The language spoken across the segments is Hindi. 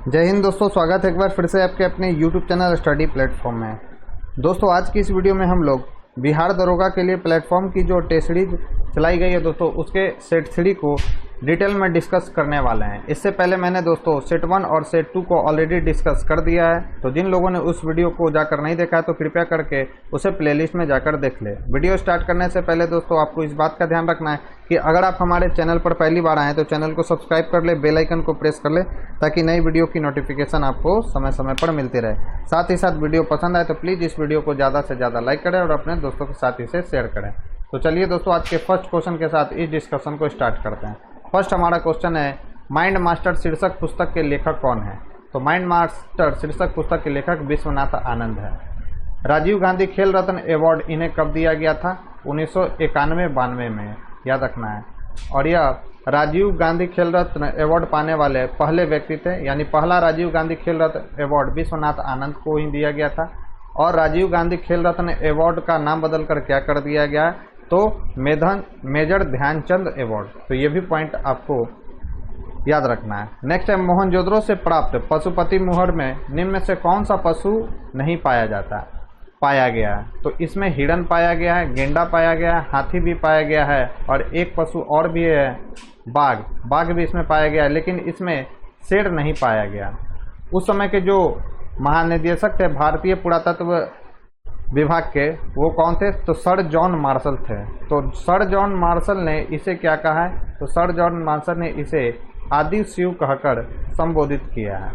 जय हिंद दोस्तों, स्वागत है एक बार फिर से आपके अपने YouTube चैनल स्टडी प्लेटफॉर्म में। दोस्तों आज की इस वीडियो में हम लोग बिहार दरोगा के लिए प्लेटफॉर्म की जो टेस्ट सीरीज चलाई गई है दोस्तों, उसके सेट 3 को डिटेल में डिस्कस करने वाले हैं। इससे पहले मैंने दोस्तों सेट 1 और सेट 2 को ऑलरेडी डिस्कस कर दिया है, तो जिन लोगों ने उस वीडियो को जाकर नहीं देखा है तो कृपया करके उसे प्लेलिस्ट में जाकर देख ले। वीडियो स्टार्ट करने से पहले दोस्तों आपको इस बात का ध्यान रखना है कि अगर आप हमारे चैनल पर पहली बार आए तो चैनल को सब्सक्राइब कर ले, बेल आइकन को प्रेस कर ले ताकि नई वीडियो की नोटिफिकेशन आपको समय समय पर मिलती रहे। साथ ही साथ वीडियो पसंद आए तो प्लीज़ इस वीडियो को ज़्यादा से ज़्यादा लाइक करें और अपने दोस्तों के साथ इसे शेयर करें। तो चलिए दोस्तों आज के फर्स्ट क्वेश्चन के साथ इस डिस्कशन को स्टार्ट करते हैं। फर्स्ट हमारा क्वेश्चन है, माइंड मास्टर शीर्षक पुस्तक के लेखक कौन है? तो माइंड मास्टर शीर्षक पुस्तक के लेखक विश्वनाथ आनंद है। राजीव गांधी खेल रत्न अवार्ड इन्हें कब दिया गया था? 1991-92 में, याद रखना है। और यह राजीव गांधी खेल रत्न अवार्ड पाने वाले पहले व्यक्ति थे, यानी पहला राजीव गांधी खेल रत्न अवार्ड विश्वनाथ आनंद को ही दिया गया था। और राजीव गांधी खेल रत्न अवार्ड का नाम बदलकर क्या कर दिया गया है? तो मेजर ध्यानचंद अवार्ड। तो ये भी पॉइंट आपको याद रखना है। नेक्स्ट है, मोहनजोदड़ो से प्राप्त पशुपति मुहर में निम्न में से कौन सा पशु नहीं पाया गया है? तो इसमें हिरण पाया गया है, गेंडा पाया गया है, हाथी भी पाया गया है और एक पशु और भी है, बाघ भी इसमें पाया गया है, लेकिन इसमें शेर नहीं पाया गया। उस समय के जो महानिदेशक थे भारतीय पुरातत्व विभाग के, वो कौन थे? तो सर जॉन मार्शल थे। तो सर जॉन मार्शल ने इसे क्या कहा है? तो सर जॉन मार्शल ने इसे आदि शिव कहकर संबोधित किया है।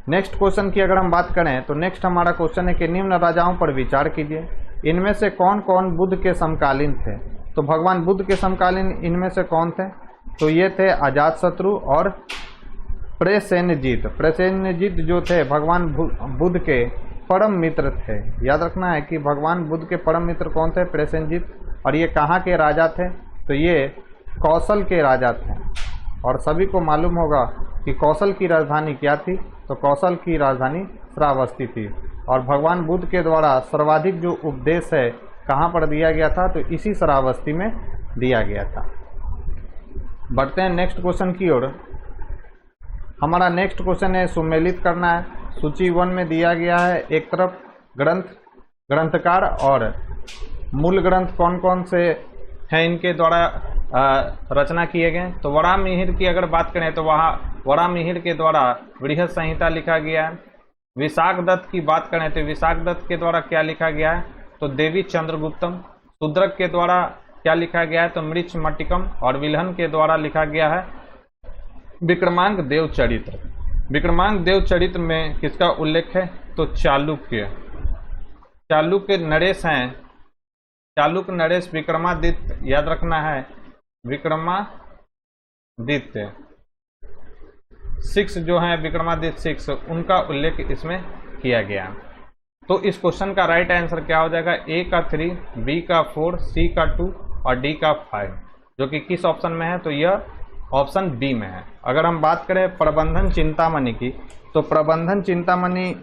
नेक्स्ट क्वेश्चन की अगर हम बात करें तो नेक्स्ट हमारा क्वेश्चन है कि निम्न राजाओं पर विचार कीजिए, इनमें से कौन कौन बुद्ध के समकालीन थे? तो भगवान बुद्ध के समकालीन इनमें से कौन थे? तो ये थे अजातशत्रु और प्रसेनजीत जो थे भगवान बुद्ध के परम मित्र थे। याद रखना है कि भगवान बुद्ध के परम मित्र कौन थे? प्रसेनजीत। और ये कहाँ के राजा थे? तो ये कौशल के राजा थे। और सभी को मालूम होगा कि कौशल की राजधानी क्या थी? तो कौशल की राजधानी श्रावस्ती थी। और भगवान बुद्ध के द्वारा सर्वाधिक जो उपदेश है कहाँ पर दिया गया था? तो इसी श्रावस्ती में दिया गया था। बढ़ते हैं नेक्स्ट क्वेश्चन की ओर। हमारा नेक्स्ट क्वेश्चन है, सुमेलित करना है। सूची 1 में दिया गया है, एक तरफ ग्रंथकार और मूल ग्रंथ कौन कौन से हैं इनके द्वारा रचना किए गए। तो वराहमिहिर की अगर बात करें तो वहाँ वराहमिहिर के द्वारा बृहद संहिता लिखा गया है। विशाखदत्त की बात करें तो विशाखदत्त के द्वारा क्या लिखा गया है? तो देवी चंद्रगुप्तम। शूद्रक के द्वारा क्या लिखा गया है? तो मृच्छमटिकम। और विल्हन के द्वारा लिखा गया है विक्रमांक देव चरित्र। विक्रमांक देव चरित्र में किसका उल्लेख है? तो चालुक्य नरेश हैं। चालुक्य नरेश विक्रमादित्य, याद रखना है विक्रमादित्य 6 जो है विक्रमादित्य 6, उनका उल्लेख इसमें किया गया। तो इस क्वेश्चन का राइट आंसर क्या हो जाएगा? ए का 3, बी का 4, सी का 2 और डी का 5, जो कि किस ऑप्शन में है? तो यह ऑप्शन बी में है। अगर हम बात करें प्रबंधन चिंतामणि की, तो प्रबंधन चिंतामणि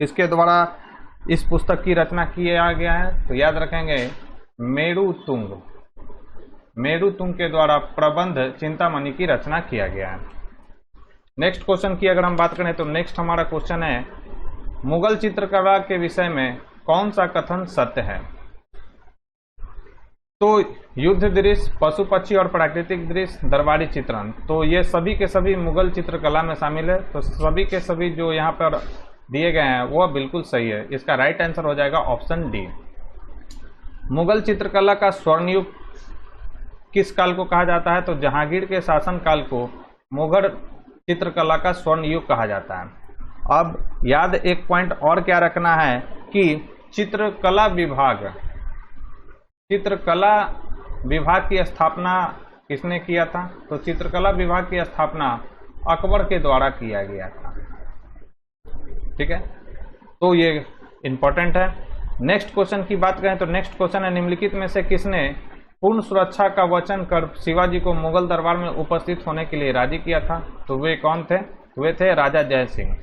इसके द्वारा इस पुस्तक की रचना किया गया है। तो याद रखेंगे मेरुतुंग के द्वारा प्रबंध चिंतामणि की रचना किया गया है। नेक्स्ट क्वेश्चन की अगर हम बात करें तो नेक्स्ट हमारा क्वेश्चन है, मुगल चित्रकला के विषय में कौन सा कथन सत्य है? तो युद्ध दृश्य, पशु पक्षी और प्राकृतिक दृश्य, दरबारी चित्रण, तो ये सभी के सभी मुगल चित्रकला में शामिल है। तो सभी के सभी जो यहाँ पर दिए गए हैं वो बिल्कुल सही है। इसका राइट आंसर हो जाएगा ऑप्शन डी। मुगल चित्रकला का स्वर्ण युग किस काल को कहा जाता है? तो जहांगीर के शासन काल को मुगल चित्रकला का स्वर्ण युग कहा जाता है। अब याद एक पॉइंट और क्या रखना है कि चित्रकला विभाग की स्थापना किसने किया था? तो चित्रकला विभाग की स्थापना अकबर के द्वारा किया गया था। ठीक है, तो ये इंपॉर्टेंट है। नेक्स्ट क्वेश्चन की बात करें तो नेक्स्ट क्वेश्चन है, निम्नलिखित में से किसने पूर्ण सुरक्षा का वचन कर शिवाजी को मुगल दरबार में उपस्थित होने के लिए राजी किया था? तो वे कौन थे? वे थे राजा जय सिंह।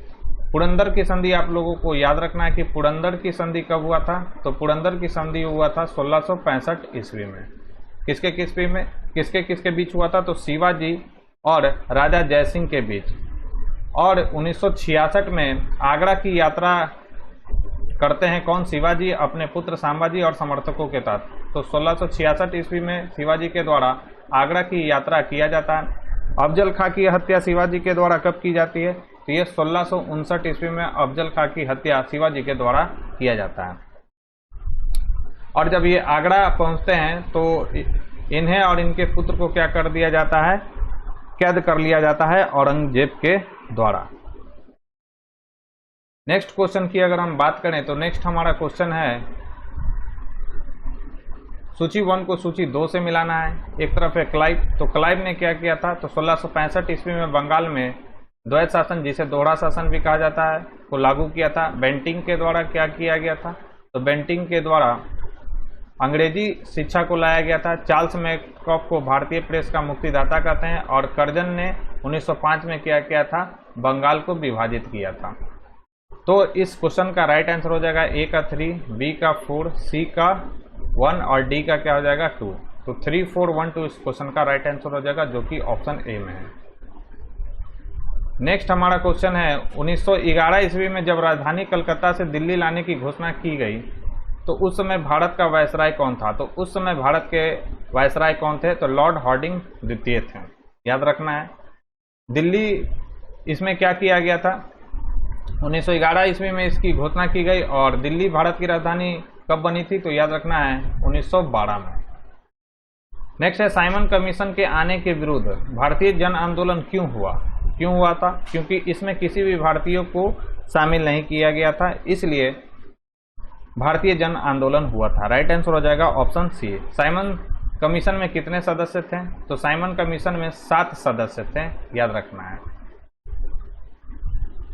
पुरंदर की संधि आप लोगों को याद रखना है कि पुरंदर की संधि कब हुआ था? तो पुरंदर की संधि हुआ था 1665 ईस्वी में। किसके बीच हुआ था? तो शिवाजी और राजा जयसिंह के बीच। और 1966 में आगरा की यात्रा करते हैं कौन? शिवाजी अपने पुत्र संभाजी और समर्थकों के साथ। तो 1666 ईस्वी में शिवाजी के द्वारा आगरा की यात्रा किया जाता है। अफजल खां की हत्या शिवाजी के द्वारा कब की जाती है? तो ये 1659 ईस्वी में अफजल खां की हत्या शिवाजी के द्वारा किया जाता है। और जब ये आगरा पहुंचते हैं तो इन्हें और इनके पुत्र को क्या कर दिया जाता है? कैद कर लिया जाता है औरंगजेब के द्वारा। नेक्स्ट क्वेश्चन की अगर हम बात करें तो नेक्स्ट हमारा क्वेश्चन है, सूची 1 को सूची 2 से मिलाना है। एक तरफ है क्लाइव, तो क्लाइव ने क्या किया था? तो 1665 ईस्वी में बंगाल में द्वैत शासन, जिसे दोहरा शासन भी कहा जाता है, को लागू किया था। बेंटिंग के द्वारा क्या किया गया था? तो बेंटिंग के द्वारा अंग्रेजी शिक्षा को लाया गया था। चार्ल्स मैकॉफ को भारतीय प्रेस का मुक्तिदाता कहते हैं। और कर्जन ने 1905 में क्या किया था? बंगाल को विभाजित किया था। तो इस क्वेश्चन का राइट आंसर हो जाएगा ए का 3, बी का 4, सी का 1 और डी का क्या हो जाएगा 2। तो 3, 4, 1, 2 इस क्वेश्चन का राइट आंसर हो जाएगा, जो कि ऑप्शन ए में है। नेक्स्ट हमारा क्वेश्चन है, 1911 ईस्वी में जब राजधानी कलकत्ता से दिल्ली लाने की घोषणा की गई तो उस समय भारत का वायसराय कौन था? तो उस समय भारत के वायसराय कौन थे? तो लॉर्ड हार्डिंग द्वितीय थे, याद रखना है। दिल्ली, इसमें क्या किया गया था? 1911 ईस्वी में इसकी घोषणा की गई और दिल्ली भारत की राजधानी कब बनी थी? तो याद रखना है 1912 में। नेक्स्ट है, साइमन कमीशन के आने के विरुद्ध भारतीय जन आंदोलन क्यों हुआ था? क्योंकि इसमें किसी भी भारतीयों को शामिल नहीं किया गया था, इसलिए भारतीय जन आंदोलन हुआ था। राइट आंसर हो जाएगा ऑप्शन सी। साइमन कमीशन में कितने सदस्य थे? तो साइमन कमीशन में 7 सदस्य थे, याद रखना है।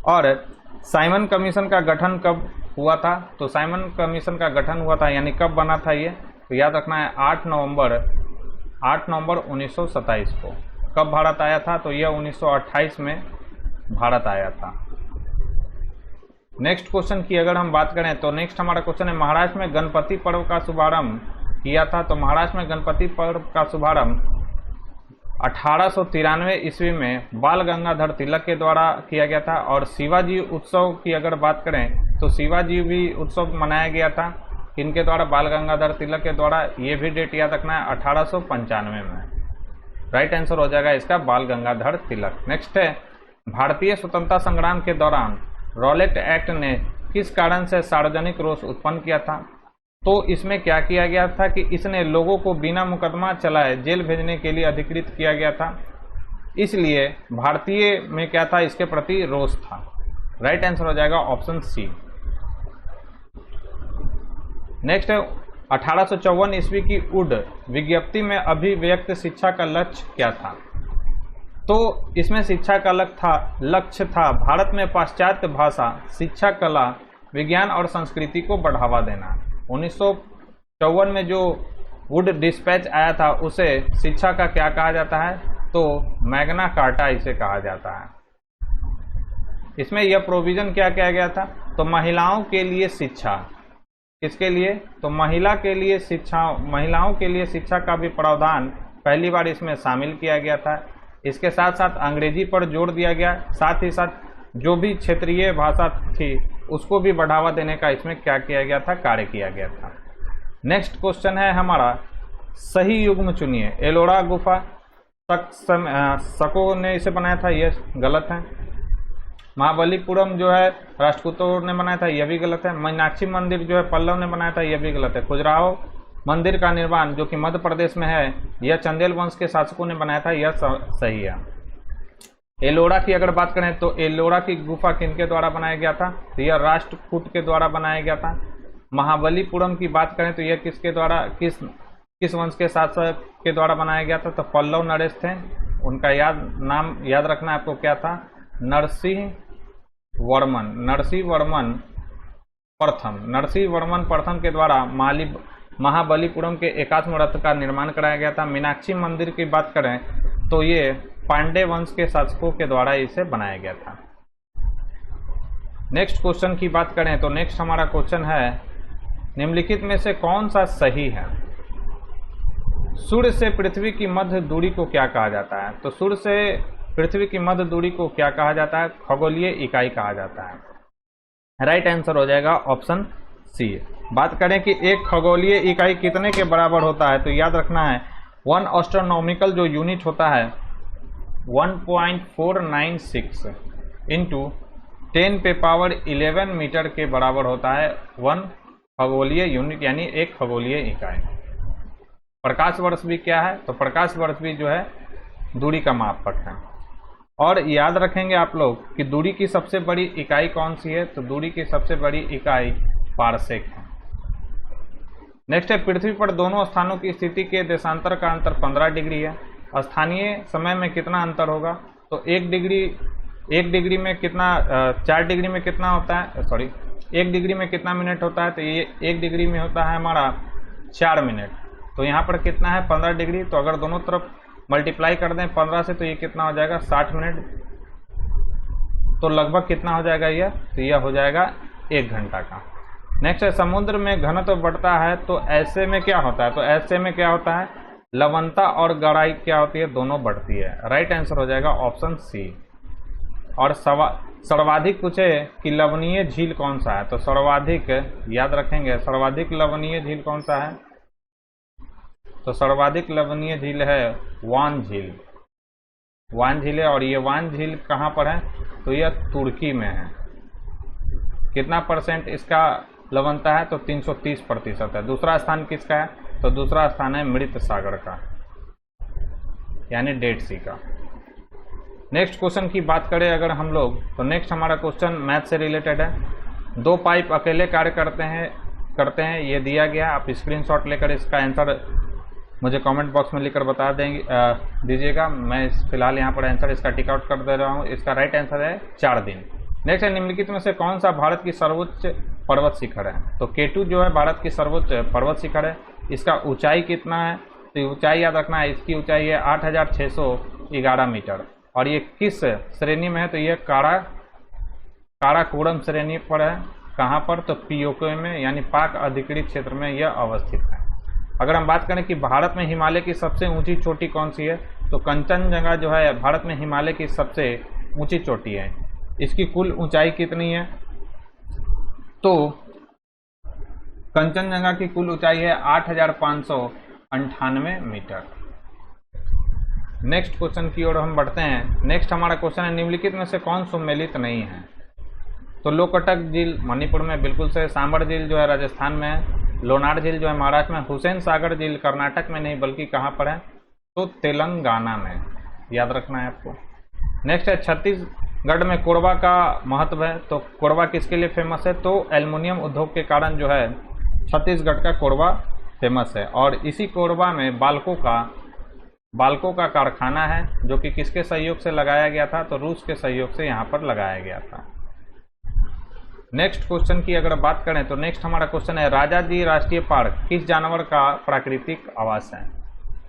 और साइमन कमीशन का गठन कब हुआ था? तो साइमन कमीशन का गठन हुआ था, यानी कब बना था ये? तो याद रखना है 8 नवंबर 1927 को। कब भारत आया था? तो यह 1928 में भारत आया था। नेक्स्ट क्वेश्चन की अगर हम बात करें तो नेक्स्ट हमारा क्वेश्चन है, महाराष्ट्र में गणपति पर्व का शुभारंभ किया था। तो महाराष्ट्र में गणपति पर्व का शुभारंभ 1893 ईस्वी में बाल गंगाधर तिलक के द्वारा किया गया था। और शिवाजी उत्सव की अगर बात करें तो शिवाजी भी उत्सव मनाया गया था, किनके द्वारा? बाल गंगाधर तिलक के द्वारा। ये भी डेट याद रखना है 1895 में। राइट आंसर हो जाएगा इसका बाल गंगाधर तिलक। नेक्स्ट है, भारतीय स्वतंत्रता संग्राम के दौरान रॉलेट एक्ट ने किस कारण से सार्वजनिक रोष उत्पन्न किया था? तो इसमें क्या किया गया था कि इसने लोगों को बिना मुकदमा चलाए जेल भेजने के लिए अधिकृत किया गया था, इसलिए भारतीय में क्या था? इसके प्रति रोष था। राइट आंसर हो जाएगा ऑप्शन सी। नेक्स्ट है, 1854 ईस्वी की उड विज्ञप्ति में अभिव्यक्त शिक्षा का लक्ष्य क्या था? तो इसमें शिक्षा का लक्ष्य था भारत में पाश्चात्य भाषा, शिक्षा, कला, विज्ञान और संस्कृति को बढ़ावा देना। 1954 में जो वुड डिस्पैच आया था उसे शिक्षा का क्या कहा जाता है? तो मैग्ना कार्टा इसे कहा जाता है। इसमें यह प्रोविजन क्या किया गया था? तो महिलाओं के लिए शिक्षा, किसके लिए? तो महिलाओं के लिए शिक्षा का भी प्रावधान पहली बार इसमें शामिल किया गया था। इसके साथ साथ अंग्रेजी पर जोर दिया गया, साथ ही साथ जो भी क्षेत्रीय भाषा थी उसको भी बढ़ावा देने का इसमें क्या किया गया था? कार्य किया गया था। नेक्स्ट क्वेश्चन है हमारा, सही युग्म चुनिए। एलोरा गुफा शकों ने इसे बनाया था, यह गलत है। महाबलीपुरम जो है राष्ट्रकूटों ने बनाया था, यह भी गलत है। मीनाक्षी मंदिर जो है पल्लव ने बनाया था, यह भी गलत है। खजुराहो मंदिर का निर्माण जो कि मध्य प्रदेश में है, यह चंदेल वंश के शासकों ने बनाया था, यह सही है। एलोरा की अगर बात करें तो एलोरा की गुफा किनके द्वारा बनाया गया था? तो यह राष्ट्रकूट के द्वारा बनाया गया था। महाबलीपुरम की बात करें तो यह किसके द्वारा, किस वंश के शासक के द्वारा बनाया गया था? तो पल्लव नरेश थे। उनका नाम याद रखना आपको क्या था? नरसिंह वर्मन प्रथम के द्वारा महाबलीपुरम के एकात्म रथ का निर्माण कराया गया था। मीनाक्षी मंदिर की बात करें तो ये पांडे वंश के शासकों के द्वारा इसे बनाया गया था। नेक्स्ट क्वेश्चन की बात करें तो नेक्स्ट हमारा क्वेश्चन है, निम्नलिखित में से कौन सा सही है? सूर्य से पृथ्वी की मध्य दूरी को क्या कहा जाता है? तो सूर्य से पृथ्वी की मध्य दूरी को क्या कहा जाता है? खगोलीय इकाई कहा जाता है। राइट आंसर हो जाएगा ऑप्शन सी। बात करें कि एक खगोलीय इकाई कितने के बराबर होता है, तो याद रखना है 1 एस्ट्रोनॉमिकल जो यूनिट होता है 1.496 इंटू 10 पे पावर 11 मीटर के बराबर होता है 1 खगोलीय यूनिट, यानी एक खगोलीय इकाई। प्रकाश वर्ष भी क्या है? तो प्रकाश वर्ष भी जो है दूरी का मापक है। और याद रखेंगे आप लोग कि दूरी की सबसे बड़ी इकाई कौन सी है? तो दूरी की सबसे बड़ी इकाई पारसेक है। नेक्स्ट है, पृथ्वी पर दोनों स्थानों की स्थिति के देशांतर का अंतर 15 डिग्री है। स्थानीय समय में कितना अंतर होगा? तो 1 डिग्री में कितना 4 डिग्री में कितना होता है, सॉरी 1 डिग्री में कितना मिनट होता है? तो ये 1 डिग्री में होता है हमारा 4 मिनट। तो यहाँ पर कितना है 15 डिग्री, तो अगर दोनों तरफ मल्टीप्लाई कर दें 15 से तो ये कितना हो जाएगा 60 मिनट। तो लगभग कितना हो जाएगा यह? तो यह हो जाएगा 1 घंटा का। नेक्स्ट है, समुद्र में घनत्व बढ़ता है तो ऐसे में क्या होता है? तो ऐसे में क्या होता है? लवणता और गहराई क्या होती है? दोनों बढ़ती है। राइट आंसर हो जाएगा ऑप्शन सी। और सर्वाधिक पूछे कि लवणीय झील कौन सा है? तो सर्वाधिक याद रखेंगे, सर्वाधिक लवणीय झील कौन सा है? तो सर्वाधिक लवणीय झील है वान झील। वान झील है, और ये वान झील कहाँ पर है? तो यह तुर्की में है। कितना परसेंट इसका लवणता है? तो 330% है। दूसरा स्थान किसका है? तो दूसरा स्थान है मृत सागर का, यानी डेड सी का। नेक्स्ट क्वेश्चन की बात करें अगर हम लोग, तो नेक्स्ट हमारा क्वेश्चन मैथ से रिलेटेड है। 2 पाइप अकेले कार्य करते हैं ये दिया गया। आप स्क्रीनशॉट लेकर इसका आंसर मुझे कमेंट बॉक्स में लिखकर बता दीजिएगा। मैं फिलहाल यहाँ पर आंसर इसका टिक आउट कर दे रहा हूँ। इसका राइट आंसर है 4 दिन। नेक्स्ट है, निम्नलिखित में से कौन सा भारत की सर्वोच्च पर्वत शिखर है? तो K2 जो है भारत की सर्वोच्च पर्वत शिखर है। इसका ऊंचाई कितना है? तो ऊंचाई याद रखना है, इसकी ऊंचाई है 8611 मीटर। और ये किस श्रेणी में है? तो ये काराकोरम श्रेणी पर है। कहाँ पर? तो पीओके में, यानी पाक अधिकृत क्षेत्र में यह अवस्थित है। अगर हम बात करें कि भारत में हिमालय की सबसे ऊंची चोटी कौन सी है, तो कंचनजंगा जो है भारत में हिमालय की सबसे ऊंची चोटी है। इसकी कुल ऊंचाई कितनी है? तो कंचनजंगा की कुल ऊंचाई है 8598 मीटर। नेक्स्ट क्वेश्चन की ओर हम बढ़ते हैं। नेक्स्ट हमारा क्वेश्चन है, निम्नलिखित में से कौन सम्मिलित नहीं है? तो लोकटक झील मणिपुर में बिल्कुल से, सांबर झील जो है राजस्थान में है, लोनार झील जो है महाराष्ट्र में, हुसैन सागर झील कर्नाटक में नहीं बल्कि कहाँ पर है? तो तेलंगाना में। याद रखना है आपको। नेक्स्ट है, छत्तीसगढ़ में कोरबा का महत्व है। तो कोरबा किसके लिए फेमस है? तो एल्युमिनियम उद्योग के कारण जो है छत्तीसगढ़ का कोरबा फेमस है। और इसी कोरबा में बाल्को का कारखाना है, जो कि किसके सहयोग से लगाया गया था? तो रूस के सहयोग से यहाँ पर लगाया गया था। नेक्स्ट क्वेश्चन की अगर बात करें तो नेक्स्ट हमारा क्वेश्चन है, राजाजी राष्ट्रीय पार्क किस जानवर का प्राकृतिक आवास है?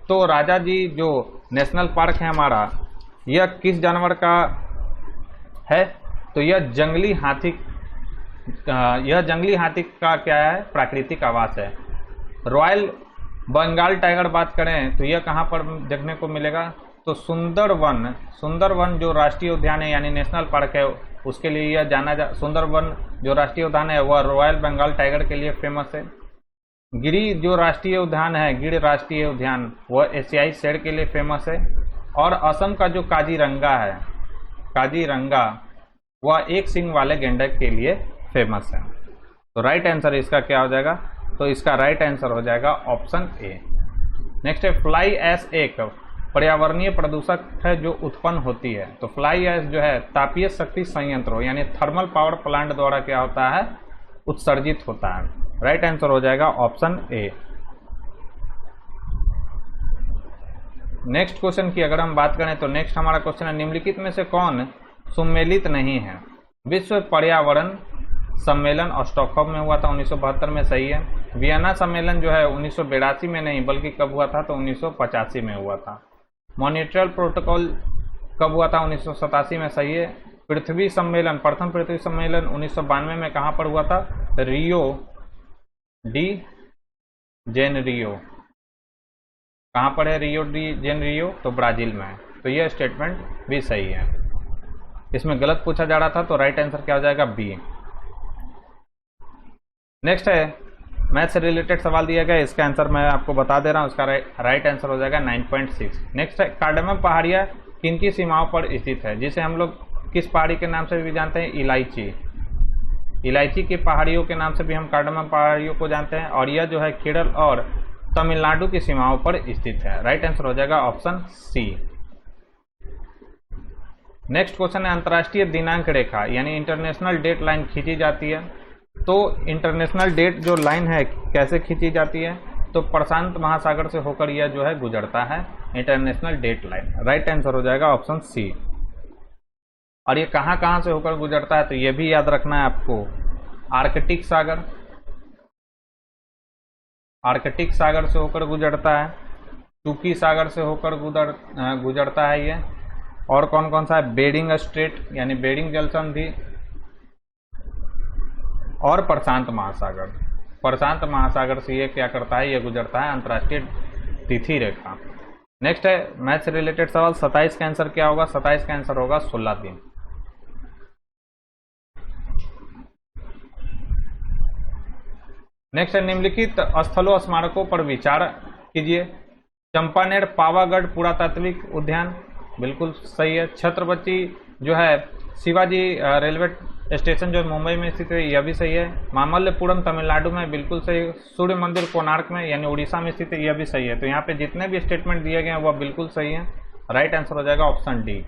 तो राजाजी जो नेशनल पार्क है हमारा, यह किस जानवर का है? तो यह जंगली हाथी का क्या है? प्राकृतिक आवास है। रॉयल बंगाल टाइगर बात करें तो यह कहाँ पर देखने को मिलेगा? तो सुंदरवन जो राष्ट्रीय उद्यान है यानी नेशनल पार्क है, उसके लिए यह सुंदरवन जो राष्ट्रीय उद्यान है वह रॉयल बंगाल टाइगर के लिए फेमस है। गिरी जो राष्ट्रीय उद्यान है, गिर राष्ट्रीय उद्यान, वह एशियाई शेर के लिए फेमस है। और असम का जो काजीरंगा वह एक सींग वाले गैंडक के लिए फेमस है। तो राइट आंसर इसका क्या हो जाएगा? तो इसका राइट आंसर हो जाएगा ऑप्शन ए। नेक्स्ट है, फ्लाई ऐश एक पर्यावरणीय प्रदूषक है जो उत्पन्न होती है। तो फ्लाई ऐश जो है तापीय शक्ति संयंत्रों यानी थर्मल पावर प्लांट द्वारा क्या होता है? उत्सर्जित होता है। राइट आंसर हो जाएगा ऑप्शन ए। नेक्स्ट क्वेश्चन की अगर हम बात करें तो नेक्स्ट हमारा क्वेश्चन है, निम्नलिखित में से कौन सम्मिलित नहीं है? विश्व पर्यावरण सम्मेलन स्टॉकहोम में हुआ था 1972 में, सही है। वियना सम्मेलन जो है 1982 में नहीं बल्कि कब हुआ था? तो 1985 में हुआ था। मॉन्ट्रियल प्रोटोकॉल कब हुआ था? 1987 में, सही है। प्रथम पृथ्वी सम्मेलन 1992 में कहाँ पर हुआ था? Rio de Janeiro. कहाँ पर है रियो डी जेनेरियो? तो ब्राजील में है। तो यह स्टेटमेंट भी सही है। इसमें गलत पूछा जा रहा था तो राइट आंसर क्या हो जाएगा, बी। नेक्स्ट है मैथ से रिलेटेड सवाल दिया गया, इसका आंसर मैं आपको बता दे रहा हूं, उसका राइट आंसर हो जाएगा 9.6। नेक्स्ट है कार्डेमम पहाड़ियां किन की सीमाओं पर स्थित है, जिसे हम लोग किस पहाड़ी के नाम से भी जानते हैं, इलायची। इलायची की पहाड़ियों के नाम से भी हम कार्डेमम पहाड़ियों को जानते हैं, और यह जो है केरल और तमिलनाडु की सीमाओं पर स्थित है। राइट आंसर हो जाएगा ऑप्शन सी। नेक्स्ट क्वेश्चन है अंतर्राष्ट्रीय दिनांक रेखा यानी इंटरनेशनल डेट लाइन खींची जाती है। तो इंटरनेशनल डेट जो लाइन है कैसे खींची जाती है, तो प्रशांत महासागर से होकर यह जो है गुजरता है international date line. Right answer हो जाएगा ऑप्शन सी। और ये कहां से होकर गुजरता है, तो ये भी याद रखना है आपको, आर्कटिक सागर, आर्कटिक सागर से होकर गुजरता है, टूकी सागर से होकर गुजरता है ये, और कौन कौन सा है, बेरिंग स्ट्रेट यानी बेरिंग जल संधि, और प्रशांत महासागर। प्रशांत महासागर से ये क्या करता है, ये गुजरता है अंतर्राष्ट्रीय तिथि रेखा। नेक्स्ट है मैथ से रिलेटेड सवाल, 27 का आंसर क्या होगा, 27 का आंसर होगा 16 दिन। नेक्स्ट है निम्नलिखित स्थलों स्मारकों पर विचार कीजिए। चंपानेर पावागढ़ पुरातात्विक उद्यान, बिल्कुल सही है। छत्रपति जो है शिवाजी रेलवे स्टेशन जो मुंबई में स्थित है, यह भी सही है। मामल्लपुरम तमिलनाडु में, बिल्कुल सही। सूर्य मंदिर कोणार्क में यानी उड़ीसा में स्थित है, यह भी सही है। तो यहाँ पे जितने भी स्टेटमेंट दिए गए हैं वह बिल्कुल सही है। राइट आंसर हो जाएगा ऑप्शन डी।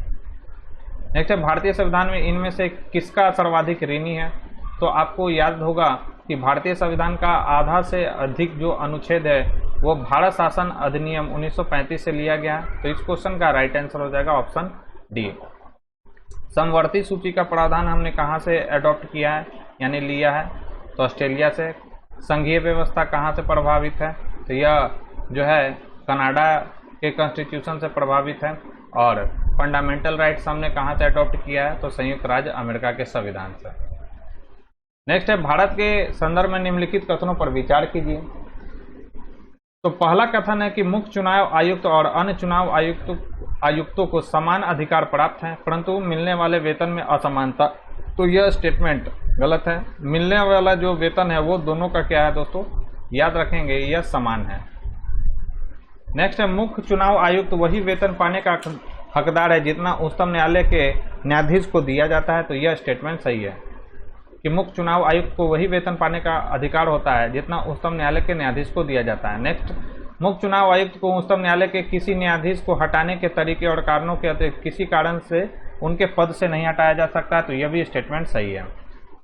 नेक्स्ट है भारतीय संविधान में इनमें से किसका सर्वाधिक ऋणी है, तो आपको याद होगा कि भारतीय संविधान का आधा से अधिक जो अनुच्छेद है वो भारत शासन अधिनियम 1935 से लिया गया है। तो इस क्वेश्चन का राइट आंसर हो जाएगा ऑप्शन डी। समवर्ती सूची का प्रावधान हमने कहाँ से अडॉप्ट किया है यानी लिया है, तो ऑस्ट्रेलिया से। संघीय व्यवस्था कहाँ से प्रभावित है, तो यह जो है कनाडा के कॉन्स्टिट्यूशन से प्रभावित है। और फंडामेंटल राइट्स हमने कहाँ से अडॉप्ट किया है, तो संयुक्त राज्य अमेरिका के संविधान से। नेक्स्ट है भारत के संदर्भ में निम्नलिखित कथनों पर विचार कीजिए। तो पहला कथन है कि मुख्य चुनाव आयुक्त और अन्य चुनाव आयुक्तों को समान अधिकार प्राप्त हैं, परंतु मिलने वाले वेतन में असमानता। तो यह स्टेटमेंट गलत है। मिलने वाला जो वेतन है वो दोनों का क्या है दोस्तों, याद रखेंगे, यह समान है। नेक्स्ट है मुख्य चुनाव आयुक्त वही वेतन पाने का हकदार है जितना उच्चतम न्यायालय के न्यायाधीश को दिया जाता है। तो यह स्टेटमेंट सही है कि मुख्य चुनाव आयुक्त को वही वेतन पाने का अधिकार होता है जितना उच्चतम न्यायालय के न्यायाधीश को दिया जाता है। नेक्स्ट, मुख्य चुनाव आयुक्त को उच्चतम न्यायालय के किसी न्यायाधीश को हटाने के तरीके और कारणों के अतिरिक्त किसी कारण से उनके पद से नहीं हटाया जा सकता, तो यह भी स्टेटमेंट सही है।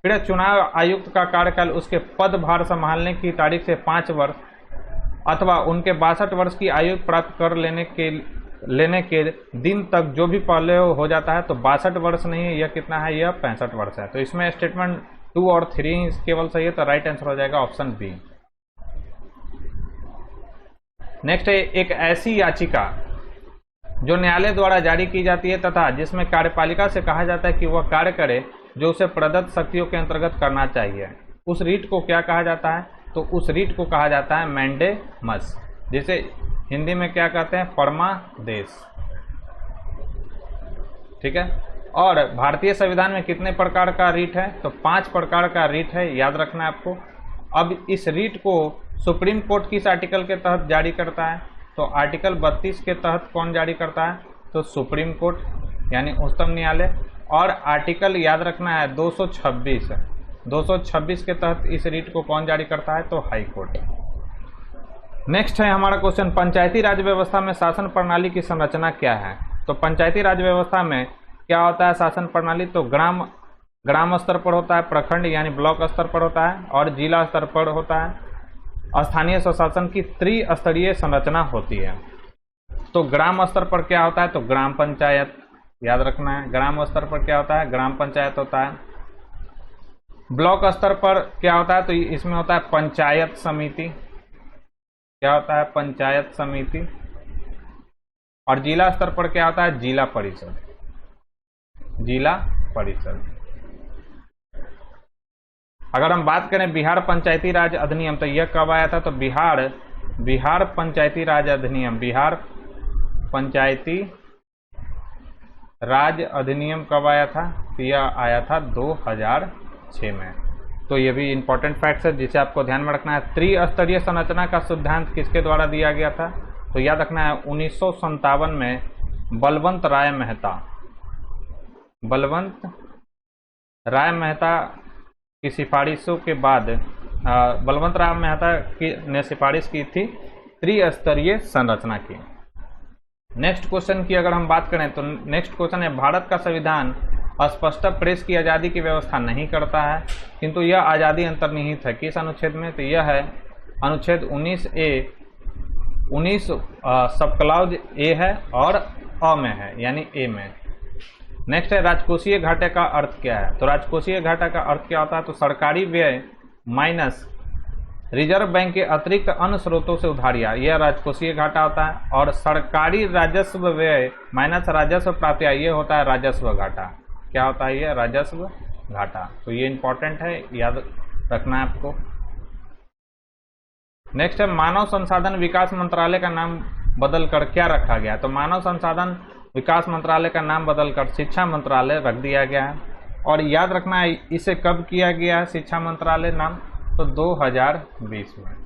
फिर चुनाव आयुक्त का कार्यकाल उसके पदभार संभालने की तारीख से 5 वर्ष अथवा उनके 62 वर्ष की आयु प्राप्त कर लेने के दिन तक जो भी पहले हो जाता है। तो 62 वर्ष नहीं है, यह कितना है, यह 65 वर्ष है। तो इसमें स्टेटमेंट 2 और 3 केवल सही है, तो राइट आंसर हो जाएगा ऑप्शन बी। नेक्स्ट है एक ऐसी याचिका जो न्यायालय द्वारा जारी की जाती है तथा जिसमें कार्यपालिका से कहा जाता है कि वह कार्य करे जो उसे प्रदत्त शक्तियों के अंतर्गत करना चाहिए, उस रीट को क्या कहा जाता है, तो उस रीट को कहा जाता है मैंडेमस, जिसे हिंदी में क्या कहते हैं, परमादेश। ठीक है। और भारतीय संविधान में कितने प्रकार का रीट है, तो 5 प्रकार का रीट है, याद रखना है आपको। अब इस रीट को सुप्रीम कोर्ट किस आर्टिकल के तहत जारी करता है, तो आर्टिकल 32 के तहत कौन जारी करता है, तो सुप्रीम कोर्ट यानी उच्चतम न्यायालय। और आर्टिकल याद रखना है 226 के तहत इस रीट को कौन जारी करता है, तो हाई कोर्ट। नेक्स्ट है हमारा क्वेश्चन, पंचायती राज व्यवस्था में शासन प्रणाली की संरचना क्या है। तो पंचायती राज व्यवस्था में क्या होता है शासन प्रणाली, तो ग्राम स्तर पर होता है, प्रखंड यानी ब्लॉक स्तर पर होता है, और जिला स्तर पर होता है। स्थानीय स्वशासन की त्रिस्तरीय संरचना होती है। तो ग्राम स्तर पर क्या होता है, तो ग्राम पंचायत, याद रखना है। ग्राम स्तर पर क्या होता है, ग्राम पंचायत होता है। ब्लॉक स्तर पर क्या होता है, तो इसमें होता है पंचायत समिति, क्या होता है, पंचायत समिति। और जिला स्तर पर क्या होता है, जिला परिषद, जिला परिषद। अगर हम बात करें बिहार पंचायती राज अधिनियम, तो यह कब आया था, तो बिहार पंचायती राज अधिनियम, बिहार पंचायती राज्य अधिनियम कब आया था? तो यह आया था 2006 में। तो ये भी इंपॉर्टेंट फैक्ट्स है जिसे आपको ध्यान में रखना है। त्रिस्तरीय संरचना का सिद्धांत किसके द्वारा दिया गया था? तो याद रखना है 1957 में बलवंत राय मेहता की सिफारिशों के बाद बलवंत राय मेहता ने सिफारिश की थी त्रिस्तरीय संरचना की। नेक्स्ट क्वेश्चन की अगर हम बात करें तो नेक्स्ट क्वेश्चन है, भारत का संविधान स्पष्ट प्रेस की आज़ादी की व्यवस्था नहीं करता है, किंतु यह आज़ादी अंतर्निहित है किस अनुच्छेद में? तो यह है अनुच्छेद 19 सब क्लॉज ए है और अ में है, यानी ए में। नेक्स्ट है, राजकोषीय घाटे का अर्थ क्या है? तो राजकोषीय घाटा का अर्थ क्या होता है? तो सरकारी व्यय माइनस रिजर्व बैंक के अतिरिक्त अन्य स्रोतों से उधारियां, यह राजकोषीय घाटा होता है। और सरकारी राजस्व व्यय माइनस राजस्व प्राप्तियां, ये होता है राजस्व घाटा। क्या होता है ये? राजस्व घाटा। तो ये इंपॉर्टेंट है, याद रखना है आपको। नेक्स्ट है, मानव संसाधन विकास मंत्रालय का नाम बदलकर क्या रखा गया? तो मानव संसाधन विकास मंत्रालय का नाम बदलकर शिक्षा मंत्रालय रख दिया गया है। और याद रखना है इसे कब किया गया है शिक्षा मंत्रालय नाम? तो 2020 में।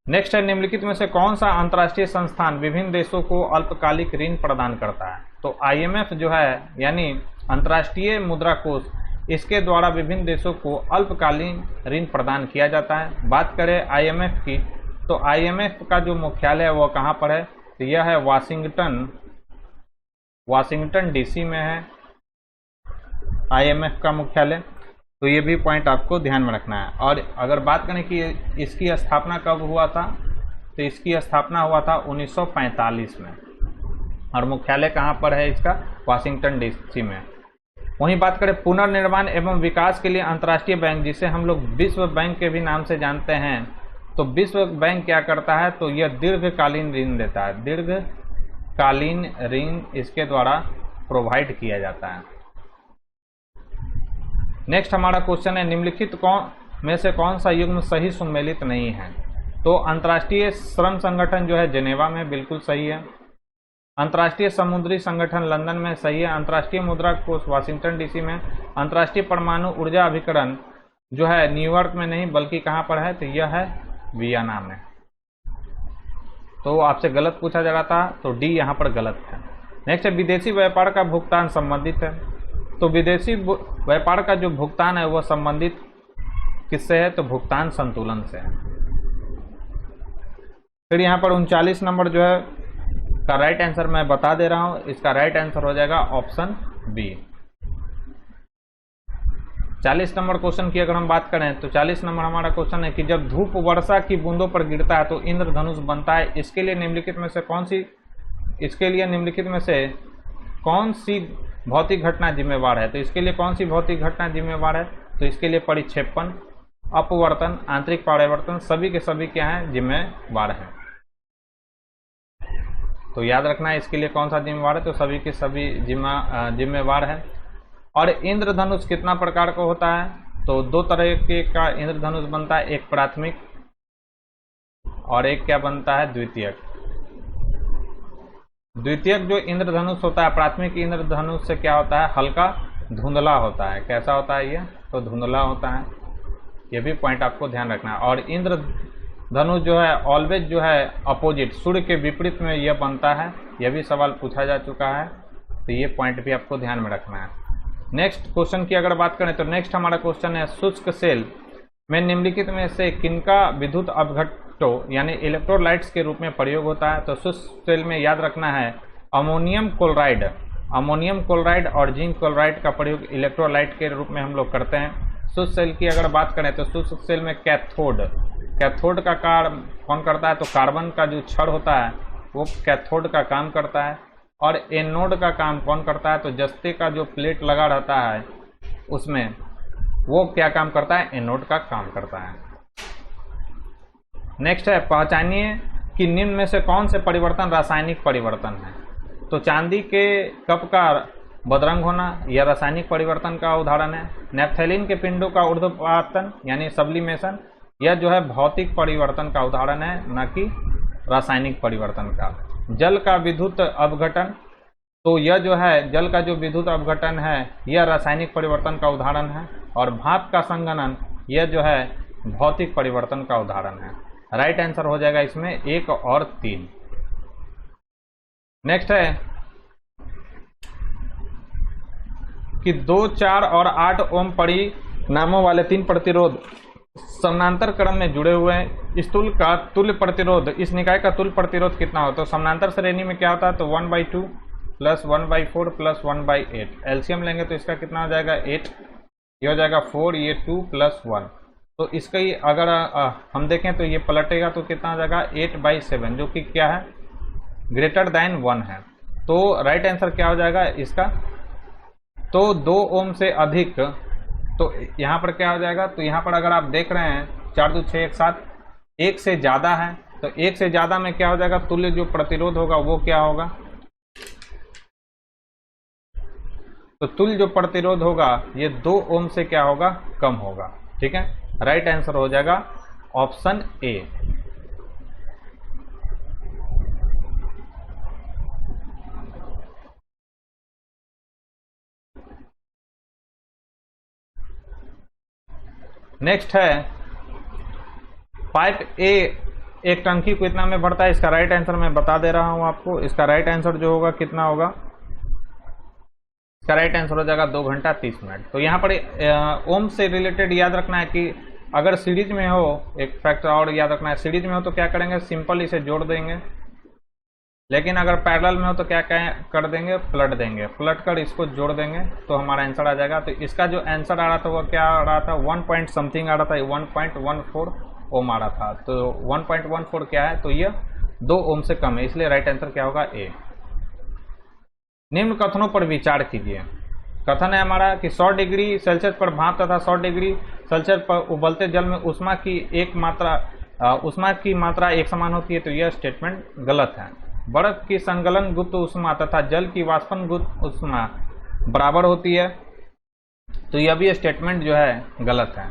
नेक्स्ट है, निम्नलिखित में से कौन सा अंतर्राष्ट्रीय संस्थान विभिन्न देशों को अल्पकालिक ऋण प्रदान करता है? तो IMF जो है, यानी अंतर्राष्ट्रीय मुद्रा कोष, इसके द्वारा विभिन्न देशों को अल्पकालीन ऋण प्रदान किया जाता है। बात करें IMF की, तो IMF का जो मुख्यालय है वो कहाँ पर है? तो यह है वाशिंगटन DC में है IMF का मुख्यालय। तो ये भी पॉइंट आपको ध्यान में रखना है। और अगर बात करें कि इसकी स्थापना कब हुआ था, तो इसकी स्थापना हुआ था 1945 में और मुख्यालय कहाँ पर है इसका? वाशिंगटन DC में। वहीं बात करें पुनर्निर्माण एवं विकास के लिए अंतर्राष्ट्रीय बैंक, जिसे हम लोग विश्व बैंक के भी नाम से जानते हैं, तो विश्व बैंक क्या करता है? तो यह दीर्घकालीन ऋण देता है। दीर्घकालीन ऋण इसके द्वारा प्रोवाइड किया जाता है। नेक्स्ट हमारा क्वेश्चन है, निम्नलिखित में से कौन सा युग्म सही सुमेलित नहीं है? तो अंतर्राष्ट्रीय श्रम संगठन जो है जेनेवा में, बिल्कुल सही है। अंतर्राष्ट्रीय समुद्री संगठन लंदन में, सही है। अंतर्राष्ट्रीय मुद्रा कोष वाशिंगटन DC में। अंतर्राष्ट्रीय परमाणु ऊर्जा अभिकरण जो है न्यूयॉर्क में नहीं बल्कि कहाँ पर है? तो यह है वियना में। तो आपसे गलत पूछा जा रहा था, तो डी यहाँ पर गलत है। नेक्स्ट है, विदेशी व्यापार का भुगतान संबंधित है। तो विदेशी व्यापार का जो भुगतान है वह संबंधित किससे है? तो भुगतान संतुलन से है। फिर यहाँ पर 39 नंबर जो है का राइट आंसर मैं बता दे रहा हूं, इसका राइट आंसर हो जाएगा ऑप्शन बी। 40 नंबर क्वेश्चन की अगर हम बात करें तो 40 नंबर हमारा क्वेश्चन है कि जब धूप वर्षा की बूंदों पर गिरता है तो इंद्रधनुष बनता है। इसके लिए निम्नलिखित में से कौन सी भौतिक घटना जिम्मेवार है? तो इसके लिए कौन सी भौतिक घटना जिम्मेवार है? तो इसके लिए परिक्षेपण, अपवर्तन, आंतरिक परावर्तन, सभी के सभी क्या है? जिम्मेवार है। तो याद रखना है इसके लिए कौन सा जिम्मेवार है? तो सभी के सभी जिम्मेवार है। और इंद्रधनुष कितना प्रकार का होता है? तो दो तरह के का इंद्रधनुष बनता है, एक प्राथमिक और एक क्या बनता है? द्वितीयक। द्वितीयक जो इंद्रधनुष होता है, प्राथमिक इंद्रधनुष से क्या होता है? हल्का धुंधला होता है। कैसा होता है ये? तो धुंधला होता है। ये भी पॉइंट आपको ध्यान रखना है। और इंद्रधनुष जो है ऑलवेज जो है अपोजिट, सूर्य के विपरीत में यह बनता है। यह भी सवाल पूछा जा चुका है, तो ये पॉइंट भी आपको ध्यान में रखना है। नेक्स्ट क्वेश्चन की अगर बात करें तो नेक्स्ट हमारा क्वेश्चन है, शुष्क सेल में निम्नलिखित में से किनका विद्युत अपघट्टों यानी इलेक्ट्रोलाइट्स के रूप में प्रयोग होता है? तो शुष्क सेल में याद रखना है अमोनियम क्लोराइड और जिंक क्लोराइड का प्रयोग इलेक्ट्रोलाइट के रूप में हम लोग करते हैं। शुष्क सेल की अगर बात करें तो शुष्क सेल में कैथोड का काम कौन करता है? तो कार्बन का जो छड़ होता है वो कैथोड का काम करता है। और एनोड का काम कौन करता है? तो जस्ते का जो प्लेट लगा रहता है उसमें वो क्या काम करता है? एनोड का काम करता है। नेक्स्ट है, पहचानिए कि निम्न में से कौन से परिवर्तन रासायनिक परिवर्तन है? तो चांदी के कप का बदरंग होना यह रासायनिक परिवर्तन का उदाहरण है। नेफ्थेलिन के पिंडों का ऊर्ध्वपातन यानी सब्लिमेशन, यह जो है भौतिक परिवर्तन का उदाहरण है, न कि रासायनिक परिवर्तन का। जल का विद्युत अपघटन, तो यह जो है जल का जो विद्युत अपघटन है यह रासायनिक परिवर्तन का उदाहरण है, और भाप का संघनन यह जो है भौतिक परिवर्तन का उदाहरण है। राइट आंसर हो जाएगा इसमें 1 और 3। नेक्स्ट है कि 2, 4 और 8 ओम परिणामों वाले 3 प्रतिरोध समानांतर क्रम में जुड़े हुए हैं। इस तुल्य का तुल्य प्रतिरोध, इस निकाय का तुल्य प्रतिरोध कितना हो? तो समानांतर श्रेणी में क्या होता है? तो 1/2 प्लस 1/4 प्लस 1/8। एलसीएम लेंगे तो इसका कितना हो जाएगा? 8। ये हो जाएगा 4, ये 2 प्लस 1। तो इसका ही अगर हम देखें तो ये पलटेगा तो कितना हो जाएगा? 8/7, जो कि क्या है? ग्रेटर देन 1 है। तो राइट आंसर क्या हो जाएगा इसका? तो 2 ओम से अधिक, तो यहाँ पर क्या हो जाएगा? तो यहाँ पर अगर आप देख रहे हैं 4 2 6 1 7, 1 से ज्यादा है, तो 1 से ज्यादा में क्या हो जाएगा? तुल्य जो प्रतिरोध होगा वो क्या होगा? तो तुल्य जो प्रतिरोध होगा ये 2 ओम से क्या होगा? कम होगा। ठीक है, राइट आंसर हो जाएगा ऑप्शन ए। नेक्स्ट है पाइप ए एक टंकी को इतना में भरता है। इसका राइट आंसर मैं बता दे रहा हूं आपको। इसका राइट आंसर जो होगा कितना होगा? इसका राइट आंसर हो जाएगा 2 घंटा 30 मिनट। तो यहाँ पर ओम से रिलेटेड याद रखना है कि अगर सीरीज में हो, एक फैक्टर और याद रखना है, सीरीज में हो तो क्या करेंगे? सिंपल इसे जोड़ देंगे। लेकिन अगर पैरेलल में हो तो क्या कर देंगे? पलट देंगे, पलट कर इसको जोड़ देंगे तो हमारा आंसर आ जाएगा। तो इसका जो आंसर आ रहा था वो क्या आ रहा था? 1 पॉइंट समथिंग आ रहा था, 1.14 ओम आ रहा था। तो 1.14 क्या है? तो यह 2 ओम से कम है, इसलिए राइट आंसर क्या होगा? ए। निम्न कथनों पर विचार कीजिए। कथन है हमारा कि 100 डिग्री सेल्सियस पर भाप तथा 100 डिग्री सेल्सियस पर उबलते जल में उष्मा की मात्रा एक समान होती है। तो यह स्टेटमेंट गलत है। बर्फ की संगलन गुप्त उष्मा तथा जल की वाष्पन गुप्त उष्मा बराबर होती है। तो यह भी स्टेटमेंट जो है गलत है।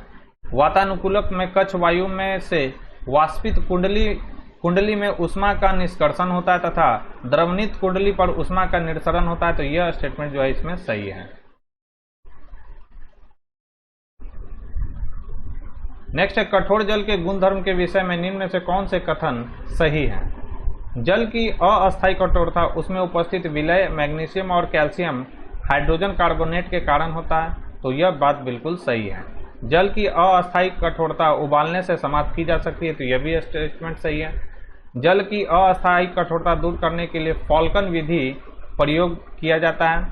वातानुकूलक में कक्ष वायु में से वाष्पित कुंडली में उष्मा का निष्कर्षण होता है तथा द्रवनित कुंडली पर उष्मा का निरसरण होता है। तो यह स्टेटमेंट जो है इसमें सही है। नेक्स्ट है कठोर जल के गुणधर्म के विषय में निम्न में से कौन से कथन सही है? जल की अस्थायी कठोरता उसमें उपस्थित विलय मैग्नीशियम और कैल्शियम हाइड्रोजन कार्बोनेट के कारण होता है। तो यह बात बिल्कुल सही है। जल की अस्थायी कठोरता उबालने से समाप्त की जा सकती है। तो यह भी स्टेटमेंट सही है। जल की अस्थायी कठोरता दूर करने के लिए फॉल्कन विधि प्रयोग किया जाता है।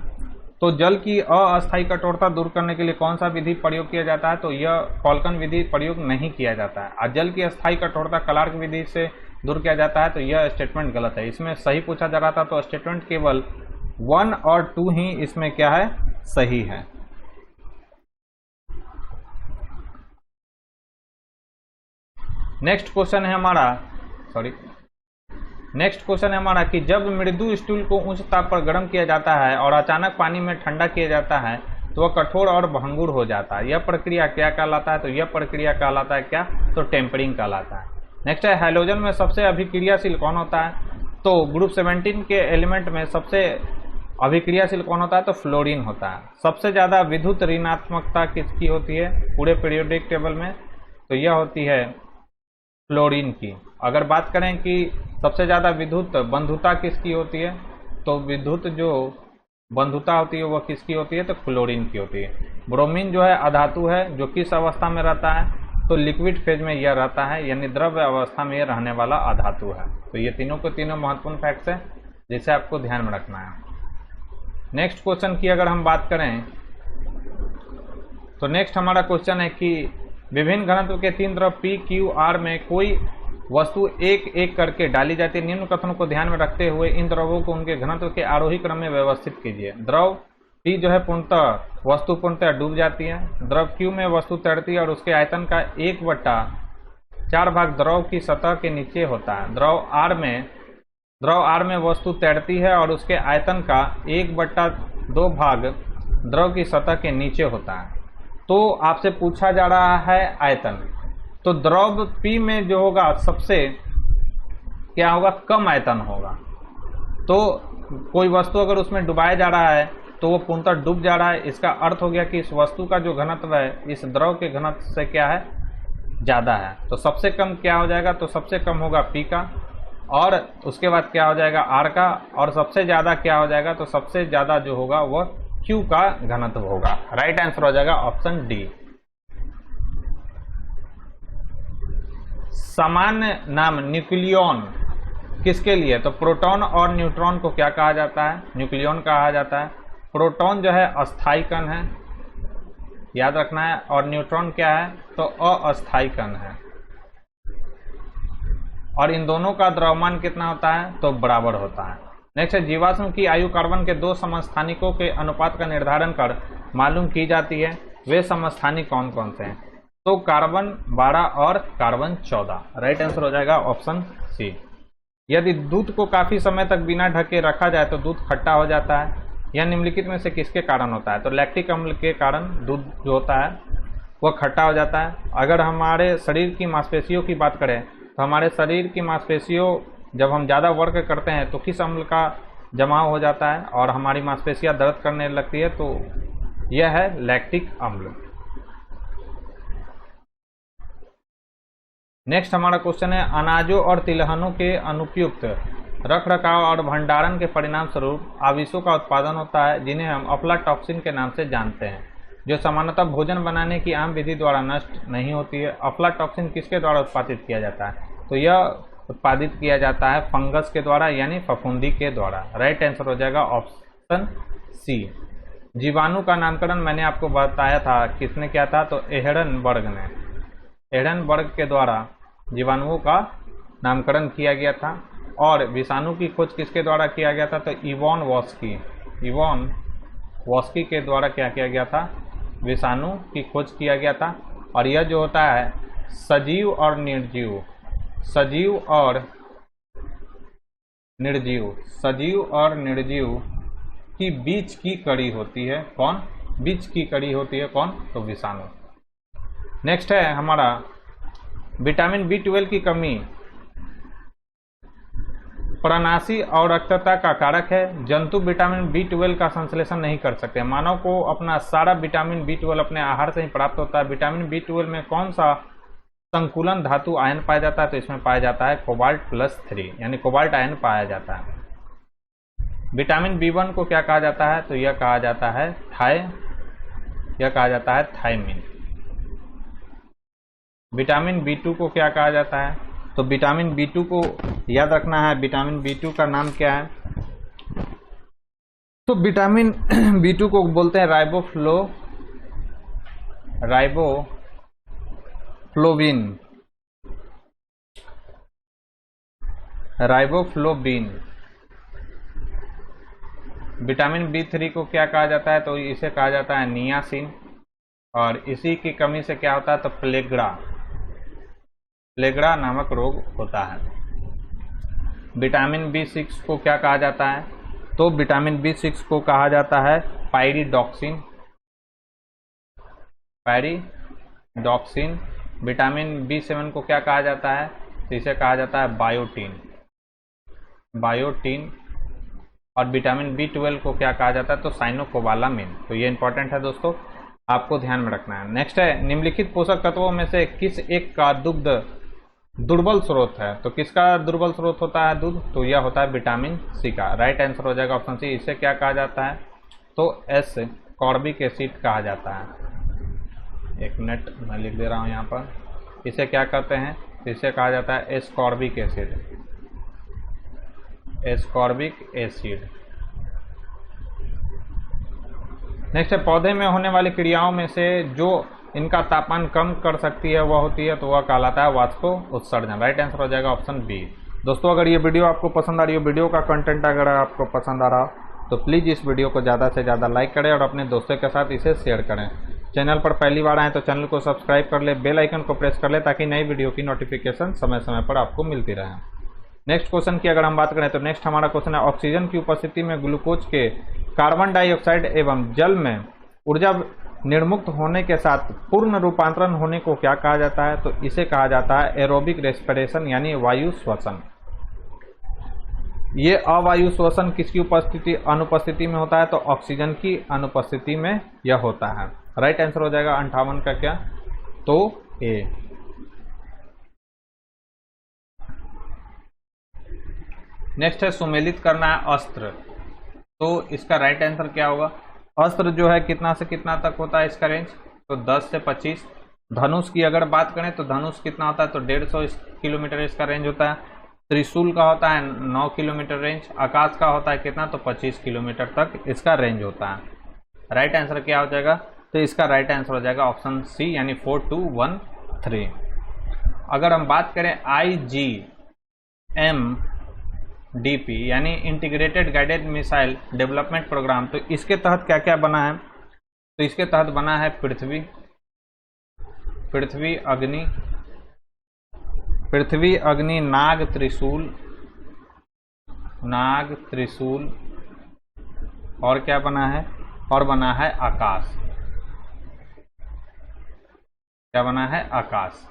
तो जल की अस्थायी कठोरता दूर करने के लिए कौन सा विधि प्रयोग किया जाता है? तो यह फॉल्कन विधि प्रयोग नहीं किया जाता है। और जल की अस्थायी कठोरता क्लार्क विधि से दूर किया जाता है। तो यह स्टेटमेंट गलत है। इसमें सही पूछा जा रहा था तो स्टेटमेंट केवल 1 और 2 ही इसमें क्या है? सही है। नेक्स्ट क्वेश्चन है हमारा कि जब मृदु स्टूल को उच्च ताप पर गर्म किया जाता है और अचानक पानी में ठंडा किया जाता है तो वह कठोर और भंगुर हो जाता है। यह प्रक्रिया क्या कहलाता है? तो यह प्रक्रिया कहलाता है क्या? तो टेम्परिंग कहलाता है। नेक्स्ट है हैलोजन में सबसे अभिक्रियाशील कौन होता है? तो ग्रुप 17 के एलिमेंट में सबसे अभिक्रियाशील कौन होता है? तो फ्लोरीन होता है। सबसे ज्यादा विद्युत ऋणात्मकता किसकी होती है पूरे पीरियोडिक टेबल में? तो यह होती है फ्लोरीन की। अगर बात करें कि सबसे ज्यादा विद्युत बंधुता किसकी होती है? तो विद्युत जो बंधुता होती है वो किसकी होती है? तो क्लोरीन की होती है। ब्रोमीन जो है अधातु है जो किस अवस्था में रहता है? तो लिक्विड फेज में यह रहता है, यानी द्रव्य अवस्था में यह रहने वाला अधातु है। तो ये तीनों के तीनों महत्वपूर्ण फैक्ट्स हैं जिसे आपको ध्यान में रखना है। नेक्स्ट क्वेश्चन की अगर हम बात करें तो नेक्स्ट हमारा क्वेश्चन है कि विभिन्न घनत्व के 3 द्रव P, Q, R में कोई वस्तु एक एक करके डाली जाती है। निम्न कथनों को ध्यान में रखते हुए इन द्रवों को उनके घनत्व के आरोही क्रम में व्यवस्थित कीजिए। द्रव P जो है वस्तु पूर्णतः डूब जाती है। द्रव Q में वस्तु तैरती है और उसके आयतन का 1/4 भाग द्रव की सतह के नीचे होता है। द्रव R में वस्तु तैरती है और उसके आयतन का 1/2 भाग द्रव की सतह के नीचे होता है। तो आपसे पूछा जा रहा है आयतन। तो द्रव P में जो होगा सबसे क्या होगा? कम आयतन होगा। तो कोई वस्तु अगर उसमें डुबाया जा रहा है तो वो पूर्णतः डूब जा रहा है, इसका अर्थ हो गया कि इस वस्तु का जो घनत्व है इस द्रव के घनत्व से क्या है, ज़्यादा है। तो सबसे कम क्या हो जाएगा, तो सबसे कम होगा P का, और उसके बाद क्या हो जाएगा R का, और सबसे ज़्यादा क्या हो जाएगा, तो सबसे ज़्यादा जो होगा वह Q का घनत्व होगा। राइट आंसर हो जाएगा ऑप्शन डी। सामान्य नाम न्यूक्लियन किसके लिए, तो प्रोटॉन और न्यूट्रॉन को क्या कहा जाता है, न्यूक्लियन कहा जाता है। प्रोटॉन जो है अस्थायी कण है, याद रखना है, और न्यूट्रॉन क्या है, तो अस्थायी कण है। और इन दोनों का द्रव्यमान कितना होता है, तो बराबर होता है। नेक्स्ट है, जीवाश्म की आयु कार्बन के 2 समस्थानिकों के अनुपात का निर्धारण कर मालूम की जाती है, वे समस्थानिक कौन कौन से हैं, तो कार्बन 12 और कार्बन 14। राइट आंसर हो जाएगा ऑप्शन सी। यदि दूध को काफी समय तक बिना ढके रखा जाए तो दूध खट्टा हो जाता है, यह निम्नलिखित में से किसके कारण होता है, तो लैक्टिक अम्ल के कारण दूध जो होता है वह खट्टा हो जाता है। अगर हमारे शरीर की मांसपेशियों की बात करें तो हमारे शरीर की मांसपेशियों जब हम ज़्यादा वर्क करते हैं तो किस अम्ल का जमाव हो जाता है और हमारी मांसपेशियां दर्द करने लगती है, तो यह है लैक्टिक अम्ल। नेक्स्ट हमारा क्वेश्चन है, अनाजों और तिलहनों के अनुपयुक्त रख रखाव और भंडारण के परिणाम स्वरूप आविशों का उत्पादन होता है, जिन्हें हम अफ्लाटॉक्सिन के नाम से जानते हैं, जो सामान्यतः भोजन बनाने की आम विधि द्वारा नष्ट नहीं होती है। अफ्लाटॉक्सिन किसके द्वारा उत्पादित किया जाता है, तो यह उत्पादित किया जाता है फंगस के द्वारा, यानी फफूंदी के द्वारा। राइट आंसर हो जाएगा ऑप्शन सी। जीवाणु का नामकरण मैंने आपको बताया था, किसने किया था, तो एहरनबर्ग ने, एहरनबर्ग के द्वारा जीवाणुओं का नामकरण किया गया था। और विषाणु की खोज किसके द्वारा किया गया था, तो इवॉन वॉस्की के द्वारा क्या किया गया था, विषाणु की खोज किया गया था। और यह जो होता है सजीव और निर्जीव, सजीव और निर्जीव की बीच की कड़ी होती है, कौन, बीच की कड़ी होती है कौन, तो विषाणु। नेक्स्ट है हमारा, विटामिन B12 की कमी प्राणाशी और रक्तता का कारक है। जंतु विटामिन B12 का संश्लेषण नहीं कर सकते, मानव को अपना सारा विटामिन B12 अपने आहार से ही प्राप्त होता है। विटामिन B12 में कौन सा संकुलन धातु आयन पाया जाता है, तो इसमें पाया जाता है कोबाल्ट+3, यानी कोबाल्ट आयन पाया जाता है। विटामिन B1 को क्या कहा जाता है, तो यह कहा जाता है थायमिन। विटामिन B2 को क्या कहा जाता है, तो विटामिन B2 को याद रखना है, विटामिन B2 का नाम क्या है, तो विटामिन B2 को बोलते हैं राइबोफ्लोबिन। विटामिन B3 को क्या कहा जाता है, तो इसे कहा जाता है नियासिन। और इसी की कमी से क्या होता है, तो प्लेग्रा नामक रोग होता है। विटामिन B6 को क्या कहा जाता है, तो विटामिन B6 को कहा जाता है पायरिडॉक्सिन। विटामिन B7 को क्या कहा जाता है, तो इसे कहा जाता है बायोटीन। और विटामिन B12 को क्या कहा जाता है, तो साइनोकोबालामिन। तो ये इंपॉर्टेंट है दोस्तों, आपको ध्यान में रखना है। नेक्स्ट है, निम्नलिखित पोषक तत्वों में से किस एक का दुग्ध दुर्बल स्रोत है, तो किसका दुर्बल स्रोत होता है दूध, तो यह होता है विटामिन सी का। राइट आंसर हो जाएगा ऑप्शन सी। इसे क्या कहा जाता है, तो एस्कॉर्बिक एसिड कहा जाता है। एक मिनट मैं लिख दे रहा हूं यहाँ पर, इसे क्या कहते हैं, इसे कहा जाता है एस्कॉर्बिक एसिड। नेक्स्ट है, पौधे में होने वाली क्रियाओं में से जो इनका तापमान कम कर सकती है वह होती है, तो वह कहलाता है वाष्प उत्सर्जन। राइट आंसर हो जाएगा ऑप्शन बी। दोस्तों अगर ये वीडियो आपको पसंद आ रही हो, वीडियो का कंटेंट अगर आपको पसंद आ रहा हो, तो प्लीज़ इस वीडियो को ज़्यादा से ज़्यादा लाइक करें और अपने दोस्तों के साथ इसे शेयर करें। चैनल पर पहली बार आए तो चैनल को सब्सक्राइब कर ले, बेल आइकन को प्रेस कर ले, ताकि नई वीडियो की नोटिफिकेशन समय समय पर आपको मिलती रहे। नेक्स्ट क्वेश्चन की अगर हम बात करें तो नेक्स्ट हमारा क्वेश्चन है, ऑक्सीजन की उपस्थिति में ग्लूकोज के कार्बन डाइऑक्साइड एवं जल में ऊर्जा निर्मुक्त होने के साथ पूर्ण रूपांतरण होने को क्या कहा जाता है, तो इसे कहा जाता है एरोबिक रेस्पिरेशन, यानी वायु श्वसन। ये अवायु श्वसन किसकी अनुपस्थिति में होता है? तो ऑक्सीजन की अनुपस्थिति में यह होता है। राइट आंसर हो जाएगा 58 का क्या? तो ए। नेक्स्ट है सुमेलित करना है अस्त्र, तो इसका राइट आंसर क्या होगा? अस्त्र जो है कितना से कितना तक होता है इसका रेंज? तो 10 से 25। धनुष की अगर बात करें तो धनुष कितना होता है? तो 150 किलोमीटर इसका रेंज होता है। त्रिशूल का होता है 9 किलोमीटर रेंज। आकाश का होता है कितना? तो 25 किलोमीटर तक इसका रेंज होता है। राइट आंसर क्या हो जाएगा? तो इसका राइट आंसर हो जाएगा ऑप्शन सी, यानी 4213। अगर हम बात करें IGMDP यानी integrated guided missile development programme, तो इसके तहत क्या क्या बना है? तो इसके तहत बना है पृथ्वी अग्नि नाग त्रिशूल और क्या बना है? और बना है आकाश। क्या बना है? आकाश।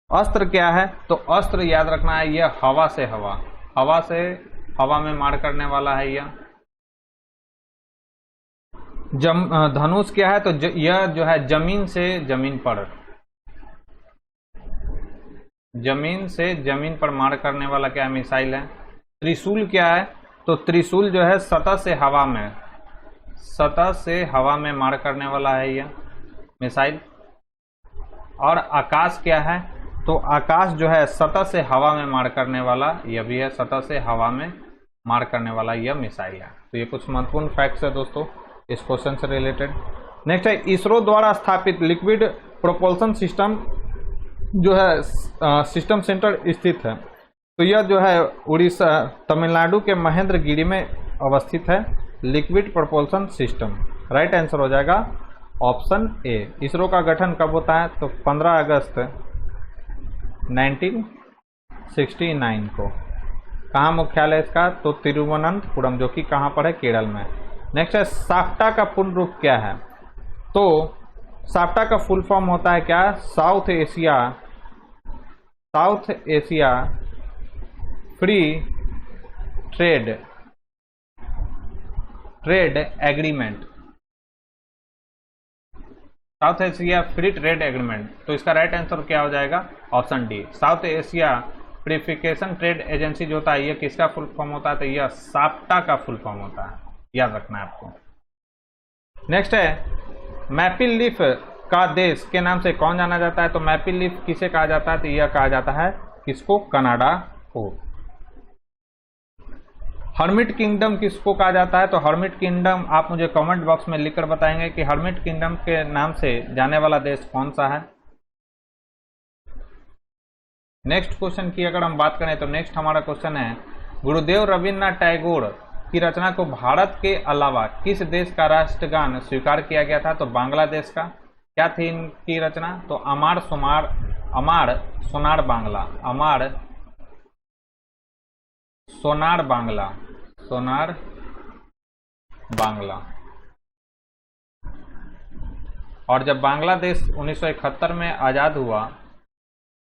अस्त्र क्या है? तो अस्त्र याद रखना है, यह हवा से हवा में मार करने वाला है यह। धनुष क्या है? तो यह जो है जमीन से जमीन पर मार करने वाला क्या मिसाइल है। त्रिशूल क्या है? तो त्रिशूल जो है सतह से हवा में मार करने वाला है यह मिसाइल। और आकाश क्या है? तो आकाश जो है सतह से हवा में मार करने वाला यह भी है, सतह से हवा में मार करने वाला यह मिसाइल है। तो ये कुछ महत्वपूर्ण फैक्ट्स है दोस्तों इस क्वेश्चन से रिलेटेड। नेक्स्ट है इसरो द्वारा स्थापित लिक्विड प्रोपल्सन सिस्टम जो है सिस्टम सेंटर स्थित है, तो यह जो है उड़ीसा तमिलनाडु के महेंद्रगिरी में अवस्थित है liquid propulsion system. Right answer हो जाएगा ऑप्शन ए। इसरो का गठन कब होता है? तो 15 अगस्त 1969 को। कहाँ मुख्यालय इसका? तो तिरुवनंतपुरम, जो कि कहाँ पर है? केरल में। नेक्स्ट है साफ्टा का पूर्ण रूप क्या है? तो साफ्टा का फुल फॉर्म होता है क्या? South Asia free trade agreement. South Asia free trade agreement. तो इसका राइट आंसर क्या हो जाएगा? Option D. South Asia purification trade agency जो होता है यह किसका फुल फॉर्म होता है? तो यह साफ्टा का फुल फॉर्म होता है, याद रखना है आपको। नेक्स्ट है मैपिल लीफ का देश के नाम से कौन जाना जाता है? तो मैपिल लीफ किसे कहा जाता है? तो यह कहा जाता है किसको? कनाडा को। हर्मिट किंगडम किसको कहा जाता है? तो हर्मिट किंगडम आप मुझे कमेंट बॉक्स में लिखकर बताएंगे कि हर्मिट किंगडम के नाम से जाने वाला देश कौन सा है। नेक्स्ट क्वेश्चन की अगर हम बात करें तो नेक्स्ट हमारा क्वेश्चन है गुरुदेव रविन्द्रनाथ टैगोर की रचना को भारत के अलावा किस देश का राष्ट्रगान स्वीकार किया गया था? तो बांग्लादेश का। क्या थी इनकी रचना? तो अमार सोनार बांग्ला। और जब बांग्लादेश 1971 में आजाद हुआ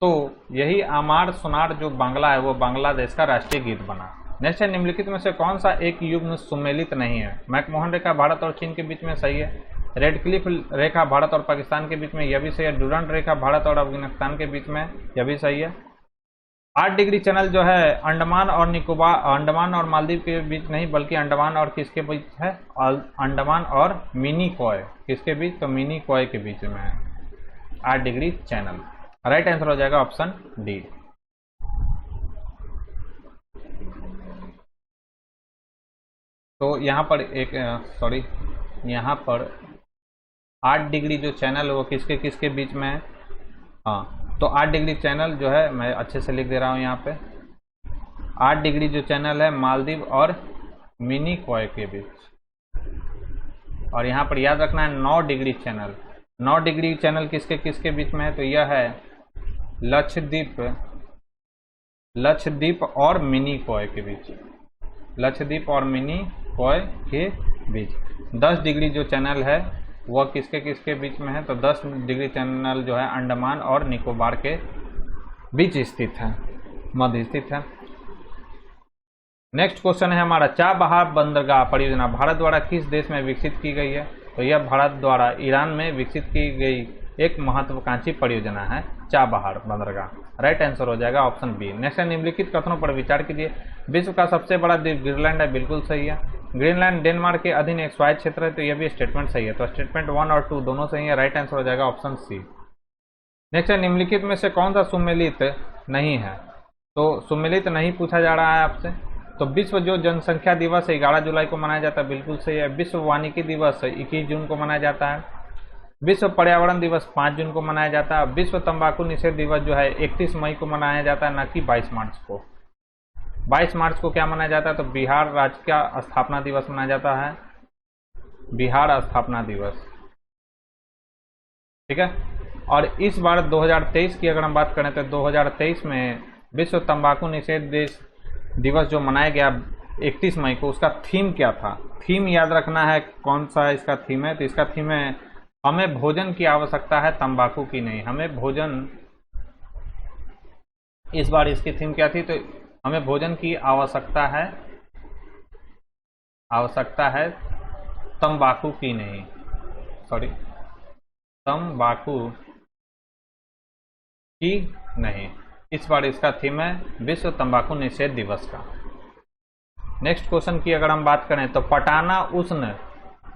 तो यही अमार सोनार जो बांग्ला है वो बांग्लादेश का राष्ट्रीय गीत बना। नेक्स्ट है निम्नलिखित में से कौन सा एक युग्म सुमेलित नहीं है? मैकमोहन रेखा भारत और चीन के बीच में सही है। रेड क्लिफ रेखा भारत और पाकिस्तान के बीच में, यह भी सही है। डुरंड रेखा भारत और अफगानिस्तान के बीच में, यह भी सही है। 8 डिग्री चैनल जो है अंडमान और मालदीव के बीच नहीं बल्कि अंडमान और किसके बीच है? अंडमान और मिनी कॉय। किसके बीच? तो मिनी कॉय के बीच में है 8 डिग्री चैनल। राइट आंसर हो जाएगा ऑप्शन डी। तो यहाँ पर यहाँ पर 8 डिग्री जो चैनल है वो किसके किसके बीच में है? हाँ, तो 8 डिग्री चैनल जो है मैं अच्छे से लिख दे रहा हूँ यहाँ पे। 8 डिग्री जो चैनल है मालदीव और मिनी कॉय के बीच। और यहाँ पर याद रखना है 9 डिग्री चैनल। 9 डिग्री चैनल किसके किसके बीच में है? तो यह है लक्षद्वीप और मिनी कॉय के बीच। लक्षद्वीप और मिनी कॉय के बीच। 10 डिग्री जो चैनल है वह किसके किसके बीच में है? तो 10 डिग्री चैनल जो है अंडमान और निकोबार के बीच स्थित है, मध्य स्थित है। नेक्स्ट क्वेश्चन है हमारा, चाबहार बंदरगाह परियोजना भारत द्वारा किस देश में विकसित की गई है? तो यह भारत द्वारा ईरान में विकसित की गई एक महत्वाकांक्षी परियोजना है चाबहार बंदरगाह। राइट आंसर हो जाएगा ऑप्शन बी। नेक्स्ट है, निम्नलिखित कथनों पर विचार कीजिए। विश्व का सबसे बड़ा द्वीप ग्रीनलैंड है, बिल्कुल सही है। ग्रीनलैंड डेनमार्क के अधीन एक स्वायत्त क्षेत्र है, तो यह भी स्टेटमेंट सही है। तो स्टेटमेंट 1 और 2 दोनों सही है। राइट आंसर हो जाएगा ऑप्शन सी। नेक्स्ट है, निम्नलिखित में से कौन सा सुमेलित नहीं है? तो सुमेलित नहीं पूछा जा रहा है आपसे। तो विश्व जो जनसंख्या दिवस है 11 जुलाई को मनाया जाता है, बिल्कुल सही है। विश्व वानिकी दिवस 21 जून को मनाया जाता है। विश्व पर्यावरण दिवस 5 जून को मनाया जाता है। विश्व तंबाकू निषेध दिवस जो है 31 मई को मनाया जाता है, न कि 22 मार्च को। 22 मार्च को क्या मनाया जाता है? तो बिहार राज्य का स्थापना दिवस मनाया जाता है, बिहार स्थापना दिवस। ठीक है। और इस बार 2023 की अगर हम बात करें तो 2023 में विश्व तंबाकू निषेध दिवस जो मनाया गया 31 मई को, उसका थीम क्या था? थीम याद रखना है कौन सा इसका थीम है। तो इसका थीम है, हमें भोजन की आवश्यकता है, तंबाकू की नहीं। हमें भोजन, इस बार इसकी थीम क्या थी? तो हमें भोजन की आवश्यकता है तंबाकू की नहीं, सॉरी, तंबाकू की नहीं। इस बार इसका थीम है विश्व तंबाकू निषेध दिवस का। नेक्स्ट क्वेश्चन की अगर हम बात करें तो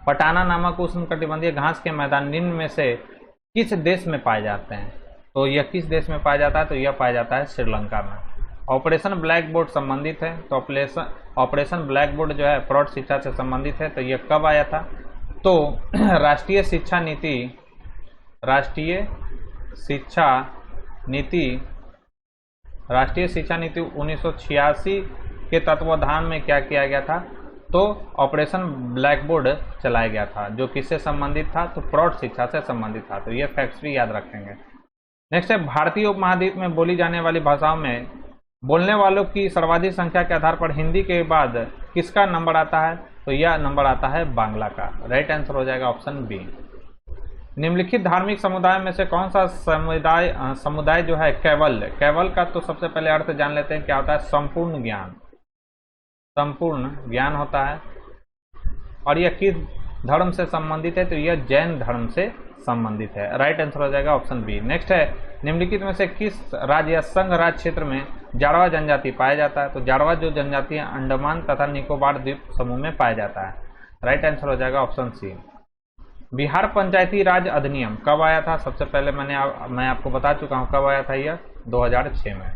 पटाना नामक उष्णकटिबंधीय घास के मैदान निम्न में से किस देश में पाए जाते हैं? तो यह किस देश में पाया जाता है? तो यह पाया जाता है श्रीलंका में। ऑपरेशन ब्लैक बोर्ड संबंधित है, तो ऑपरेशन ब्लैक बोर्ड जो है प्रौढ़ शिक्षा से संबंधित है। तो यह कब आया था? तो राष्ट्रीय शिक्षा नीति 1986 के तत्वाधान में क्या किया गया था? तो ऑपरेशन ब्लैक बोर्ड चलाया गया था, जो किससे संबंधित था? तो प्रौढ़ शिक्षा से संबंधित था। तो ये फैक्ट्स भी याद रखेंगे। नेक्स्ट है, भारतीय उपमहाद्वीप में बोली जाने वाली भाषाओं में बोलने वालों की सर्वाधिक संख्या के आधार पर हिंदी के बाद किसका नंबर आता है? तो यह नंबर आता है बांग्ला का। राइट आंसर हो जाएगा ऑप्शन बी। निम्नलिखित धार्मिक समुदाय में से कौन सा समुदाय जो है कैवल का तो सबसे पहले अर्थ जान लेते हैं क्या होता है? संपूर्ण ज्ञान होता है। और यह किस धर्म से संबंधित है? तो यह जैन धर्म से संबंधित है। राइट आंसर हो जाएगा ऑप्शन बी। नेक्स्ट है, निम्नलिखित में से किस राज्य या संघ राज्य क्षेत्र में जाड़वा जनजाति पाया जाता है? तो जाड़वा जो जनजाति अंडमान तथा निकोबार द्वीप समूह में पाया जाता है। राइट आंसर हो जाएगा ऑप्शन सी। बिहार पंचायती राज अधिनियम कब आया था? सबसे पहले मैं आपको बता चुका हूं कब आया था, यह 2006 में।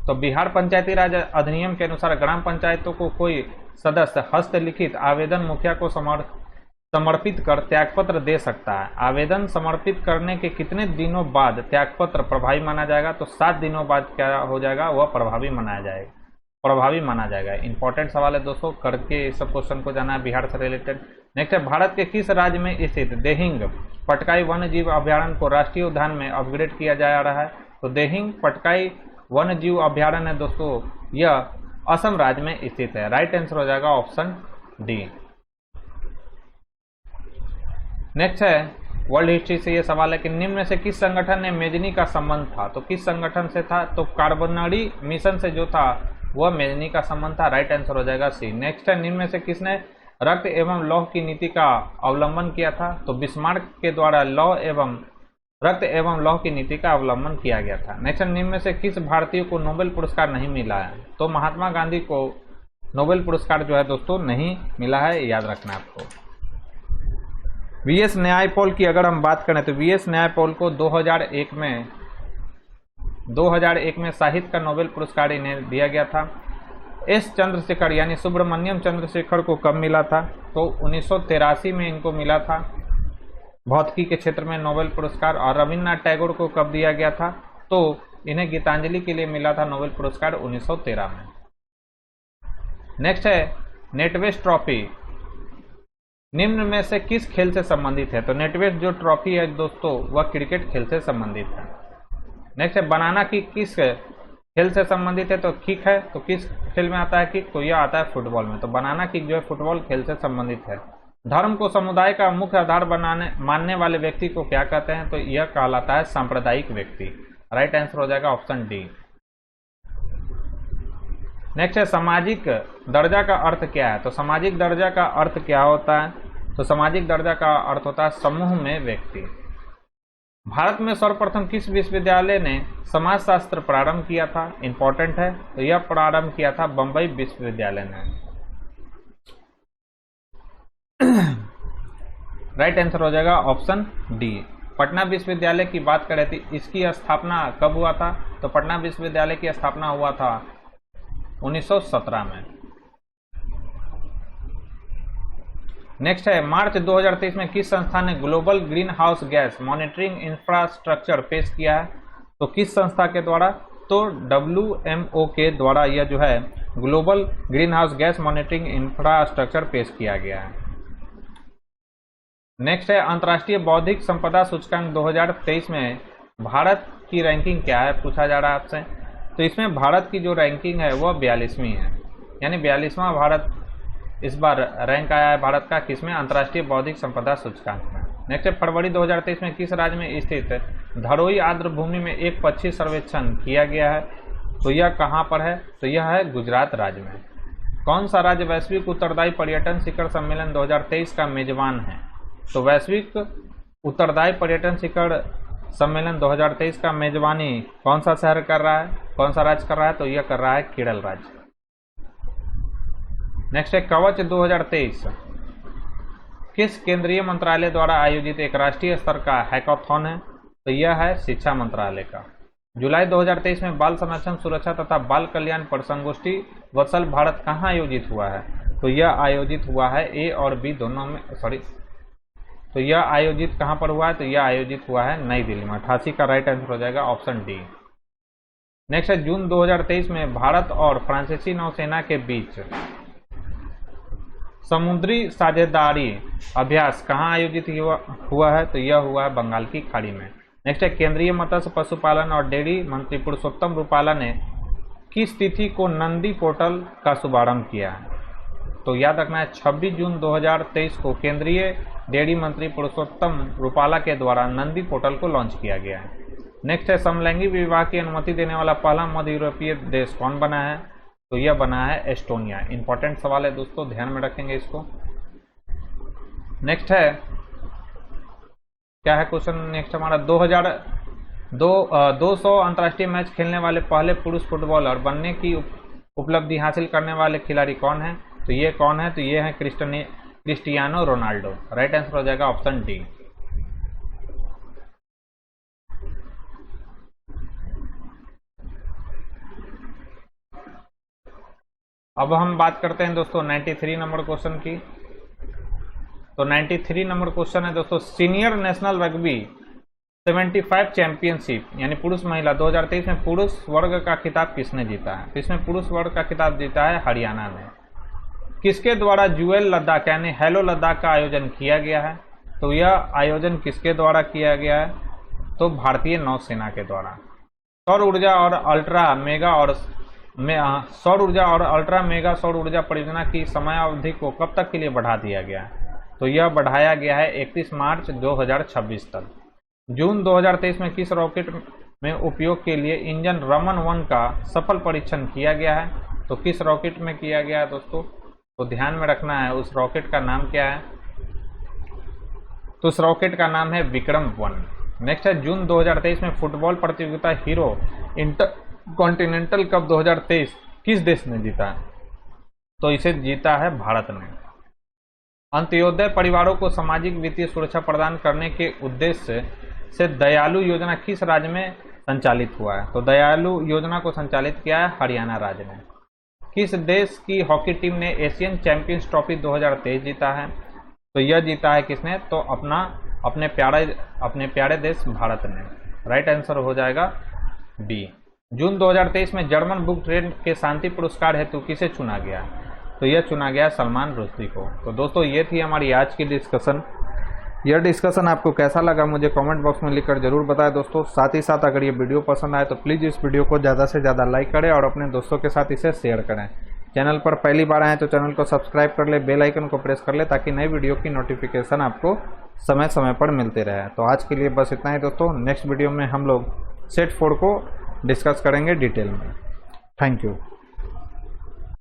तो बिहार पंचायती राज अधिनियम के अनुसार ग्राम पंचायतों को कोई सदस्य हस्तलिखित आवेदन मुखिया को समर्पित कर त्यागपत्र दे सकता है। आवेदन समर्पित करने के कितने दिनों बाद त्यागपत्र प्रभावी माना जाएगा? तो 7 दिनों बाद क्या हो जाएगा? वह प्रभावी माना जाएगा। इंपॉर्टेंट सवाल है दोस्तों, करके इस सब क्वेश्चन को जाना है बिहार से रिलेटेड। नेक्स्ट है, भारत के किस राज्य में स्थित देहिंग पटकाई वन्य जीव अभ्यारण्य को राष्ट्रीय उद्यान में अपग्रेड किया जा रहा है? तो देहिंग पटकाई वन्य जीव अभ्यारण्य है दोस्तों, यह असम राज्य में स्थित है। राइट आंसर हो जाएगा ऑप्शन डी। नेक्स्ट है, वर्ल्ड हिस्ट्री से यह सवाल है कि निम्न में से किस संगठन ने मेजनी का संबंध था? तो किस संगठन से था? तो कार्बोनरी मिशन से जो था वह मेजनी का संबंध था। राइट आंसर हो जाएगा सी। नेक्स्ट है, निम्न में से किसने रक्त एवं लौह की नीति का अवलंबन किया था? तो बिस्मार्क के द्वारा रक्त एवं लौह की नीति का अवलंबन किया गया था। नेक्स्ट, निम्न में से किस भारतीय को नोबेल पुरस्कार नहीं मिला है? तो महात्मा गांधी को नोबेल पुरस्कार जो है दोस्तों नहीं मिला है, याद रखना आपको। वीएस न्यायपॉल की अगर हम बात करें तो वीएस न्यायपॉल को 2001 में साहित्य का नोबेल पुरस्कार इन्हें दिया गया था। एस चंद्रशेखर यानी सुब्रमण्यम चंद्रशेखर को कब मिला था? तो 1983 में इनको मिला था भौतिकी के क्षेत्र में नोबेल पुरस्कार। और रविन्द्रनाथ टैगोर को कब दिया गया था? तो इन्हें गीतांजलि के लिए मिला था नोबेल पुरस्कार 1913 में। नेक्स्ट है, नेटवेस्ट ट्रॉफी निम्न में से किस खेल से संबंधित है? तो नेटवेस्ट जो ट्रॉफी है दोस्तों वह क्रिकेट खेल से संबंधित है। नेक्स्ट है, बनाना किक किस खेल से संबंधित है? तो किक है। तो किस खेल में आता है किक? तो यह आता है फुटबॉल में। तो बनाना किक जो है फुटबॉल खेल से संबंधित है। धर्म को समुदाय का मुख्य आधार मानने वाले व्यक्ति को क्या कहते हैं? तो यह कहलाता है सांप्रदायिक व्यक्ति। राइट आंसर हो जाएगा ऑप्शन डी। नेक्स्ट है सामाजिक दर्जा का अर्थ क्या है। तो सामाजिक दर्जा का अर्थ क्या होता है, तो सामाजिक दर्जा का अर्थ होता है समूह में व्यक्ति। भारत में सर्वप्रथम किस विश्वविद्यालय ने समाजशास्त्र प्रारंभ किया था, इंपॉर्टेंट है, तो यह प्रारंभ किया था बंबई विश्वविद्यालय ने। राइट आंसर हो जाएगा ऑप्शन डी। पटना विश्वविद्यालय की बात करें तो इसकी स्थापना कब हुआ था, तो पटना विश्वविद्यालय की स्थापना हुआ था 1917 में। नेक्स्ट है मार्च 2023 में किस संस्था ने global green house gas monitoring infrastructure पेश किया है, तो किस संस्था के द्वारा, तो WMO के द्वारा यह जो है global green house gas monitoring infrastructure पेश किया गया है। नेक्स्ट है अंतर्राष्ट्रीय बौद्धिक संपदा सूचकांक 2023 में भारत की रैंकिंग क्या है, पूछा जा रहा है आपसे। तो इसमें भारत की जो रैंकिंग है वह 42वीं है, यानी 42वां भारत इस बार रैंक आया है भारत का, किसमें, अंतर्राष्ट्रीय बौद्धिक संपदा सूचकांक में। नेक्स्ट है फरवरी 2023 में किस राज्य में स्थित धरोई आर्द्र भूमि में एक पक्षी सर्वेक्षण किया गया है, तो यह कहाँ पर है, तो यह है गुजरात राज्य में। कौन सा राज्य वैश्विक उत्तरदायी पर्यटन शिखर सम्मेलन 2023 का मेजबान है, तो वैश्विक उत्तरदायी पर्यटन शिखर सम्मेलन 2023 का मेजबानी कौन सा शहर कर रहा है, कौन सा राज्य कर रहा है, तो यह कर रहा है केरल राज्य। नेक्स्ट है कवच 2023 किस केंद्रीय मंत्रालय द्वारा आयोजित एक राष्ट्रीय स्तर का हैकाथॉन है, तो यह है शिक्षा मंत्रालय का। जुलाई 2023 में बाल संरक्षण सुरक्षा तथा बाल कल्याण पर संगोष्ठी वत्सल भारत कहाँ आयोजित हुआ है, तो यह आयोजित हुआ है ए और बी दोनों में, तो यह आयोजित कहां पर हुआ है, तो यह आयोजित हुआ है नई दिल्ली में। 88 का राइट आंसर हो जाएगा ऑप्शन डी। नेक्स्ट है जून 2023 में भारत और फ्रांसीसी नौसेना के बीच समुद्री साझेदारी अभ्यास कहां आयोजित हुआ है, तो यह हुआ है बंगाल की खाड़ी में। नेक्स्ट है केंद्रीय मत्स्य पशुपालन और डेयरी मंत्री पुरुषोत्तम रूपाला ने किस तिथि को नंदी पोर्टल का शुभारंभ किया है, तो याद रखना है 26 जून 2023 को केंद्रीय डेयरी मंत्री पुरुषोत्तम रूपाला के द्वारा नंदी पोर्टल को लॉन्च किया गया है। नेक्स्ट है समलैंगिक विवाह की अनुमति देने वाला पहला मध्य यूरोपीय देश कौन बना है, तो यह बना है एस्टोनिया। इंपॉर्टेंट सवाल है दोस्तों, ध्यान में रखेंगे इसको। नेक्स्ट है क्या है क्वेश्चन, नेक्स्ट हमारा 200 अंतर्राष्ट्रीय मैच खेलने वाले पहले पुरुष फुटबॉलर बनने की उपलब्धि हासिल करने वाले खिलाड़ी कौन है, तो ये कौन है, तो ये है क्रिस्टियानो रोनाल्डो। राइट आंसर हो जाएगा ऑप्शन डी। अब हम बात करते हैं दोस्तों 93 नंबर क्वेश्चन की। तो 93 नंबर क्वेश्चन है दोस्तों, सीनियर नेशनल रग्बी 75 चैंपियनशिप यानी पुरुष महिला 2023 में पुरुष वर्ग का खिताब किसने जीता है, तो इसमें पुरुष वर्ग का खिताब जीता है हरियाणा ने। किसके द्वारा ज्वेल लद्दाख यानी हेलो लद्दाख का आयोजन किया गया है, तो यह आयोजन किसके द्वारा किया गया है, तो भारतीय नौसेना के द्वारा। सौर ऊर्जा और अल्ट्रा मेगा और सौर ऊर्जा और अल्ट्रा मेगा सौर ऊर्जा परियोजना की समयावधि को कब तक के लिए बढ़ा दिया गया है, तो यह बढ़ाया गया है 31 मार्च 2026 तक। जून 2023 में किस रॉकेट में उपयोग के लिए इंजन रमन 1 का सफल परीक्षण किया गया है, तो किस रॉकेट में किया गया है दोस्तों, तो ध्यान में रखना है उस रॉकेट का नाम क्या है, तो उस रॉकेट का नाम है विक्रम 1। नेक्स्ट है जून 2023 में फुटबॉल प्रतियोगिता हीरो इंटरकॉन्टिनेंटल कप 2023 किस देश ने जीता है, तो इसे जीता है भारत ने। अंत्योदय परिवारों को सामाजिक वित्तीय सुरक्षा प्रदान करने के उद्देश्य से दयालु योजना किस राज्य में संचालित हुआ है, तो दयालु योजना को संचालित किया है हरियाणा राज्य ने। किस देश की हॉकी टीम ने एशियन चैंपियंस ट्रॉफी 2023 जीता है, तो यह जीता है किसने, तो अपने प्यारे देश भारत ने। राइट आंसर हो जाएगा डी। जून 2023 में जर्मन बुक ट्रेड के शांति पुरस्कार हेतु किसे चुना गया, तो यह चुना गया सलमान रुश्दी को। तो दोस्तों ये थी हमारी आज की डिस्कशन। यह डिस्कशन आपको कैसा लगा मुझे कमेंट बॉक्स में लिखकर जरूर बताएं दोस्तों। साथ ही साथ अगर ये वीडियो पसंद आए तो प्लीज़ इस वीडियो को ज़्यादा से ज़्यादा लाइक करें और अपने दोस्तों के साथ इसे शेयर करें। चैनल पर पहली बार आए तो चैनल को सब्सक्राइब कर ले, बेल आइकन को प्रेस कर ले ताकि नई वीडियो की नोटिफिकेशन आपको समय समय पर मिलते रहे। तो आज के लिए बस इतना ही दोस्तों। नेक्स्ट वीडियो में हम लोग सेट 4 को डिस्कस करेंगे डिटेल में। Thank you.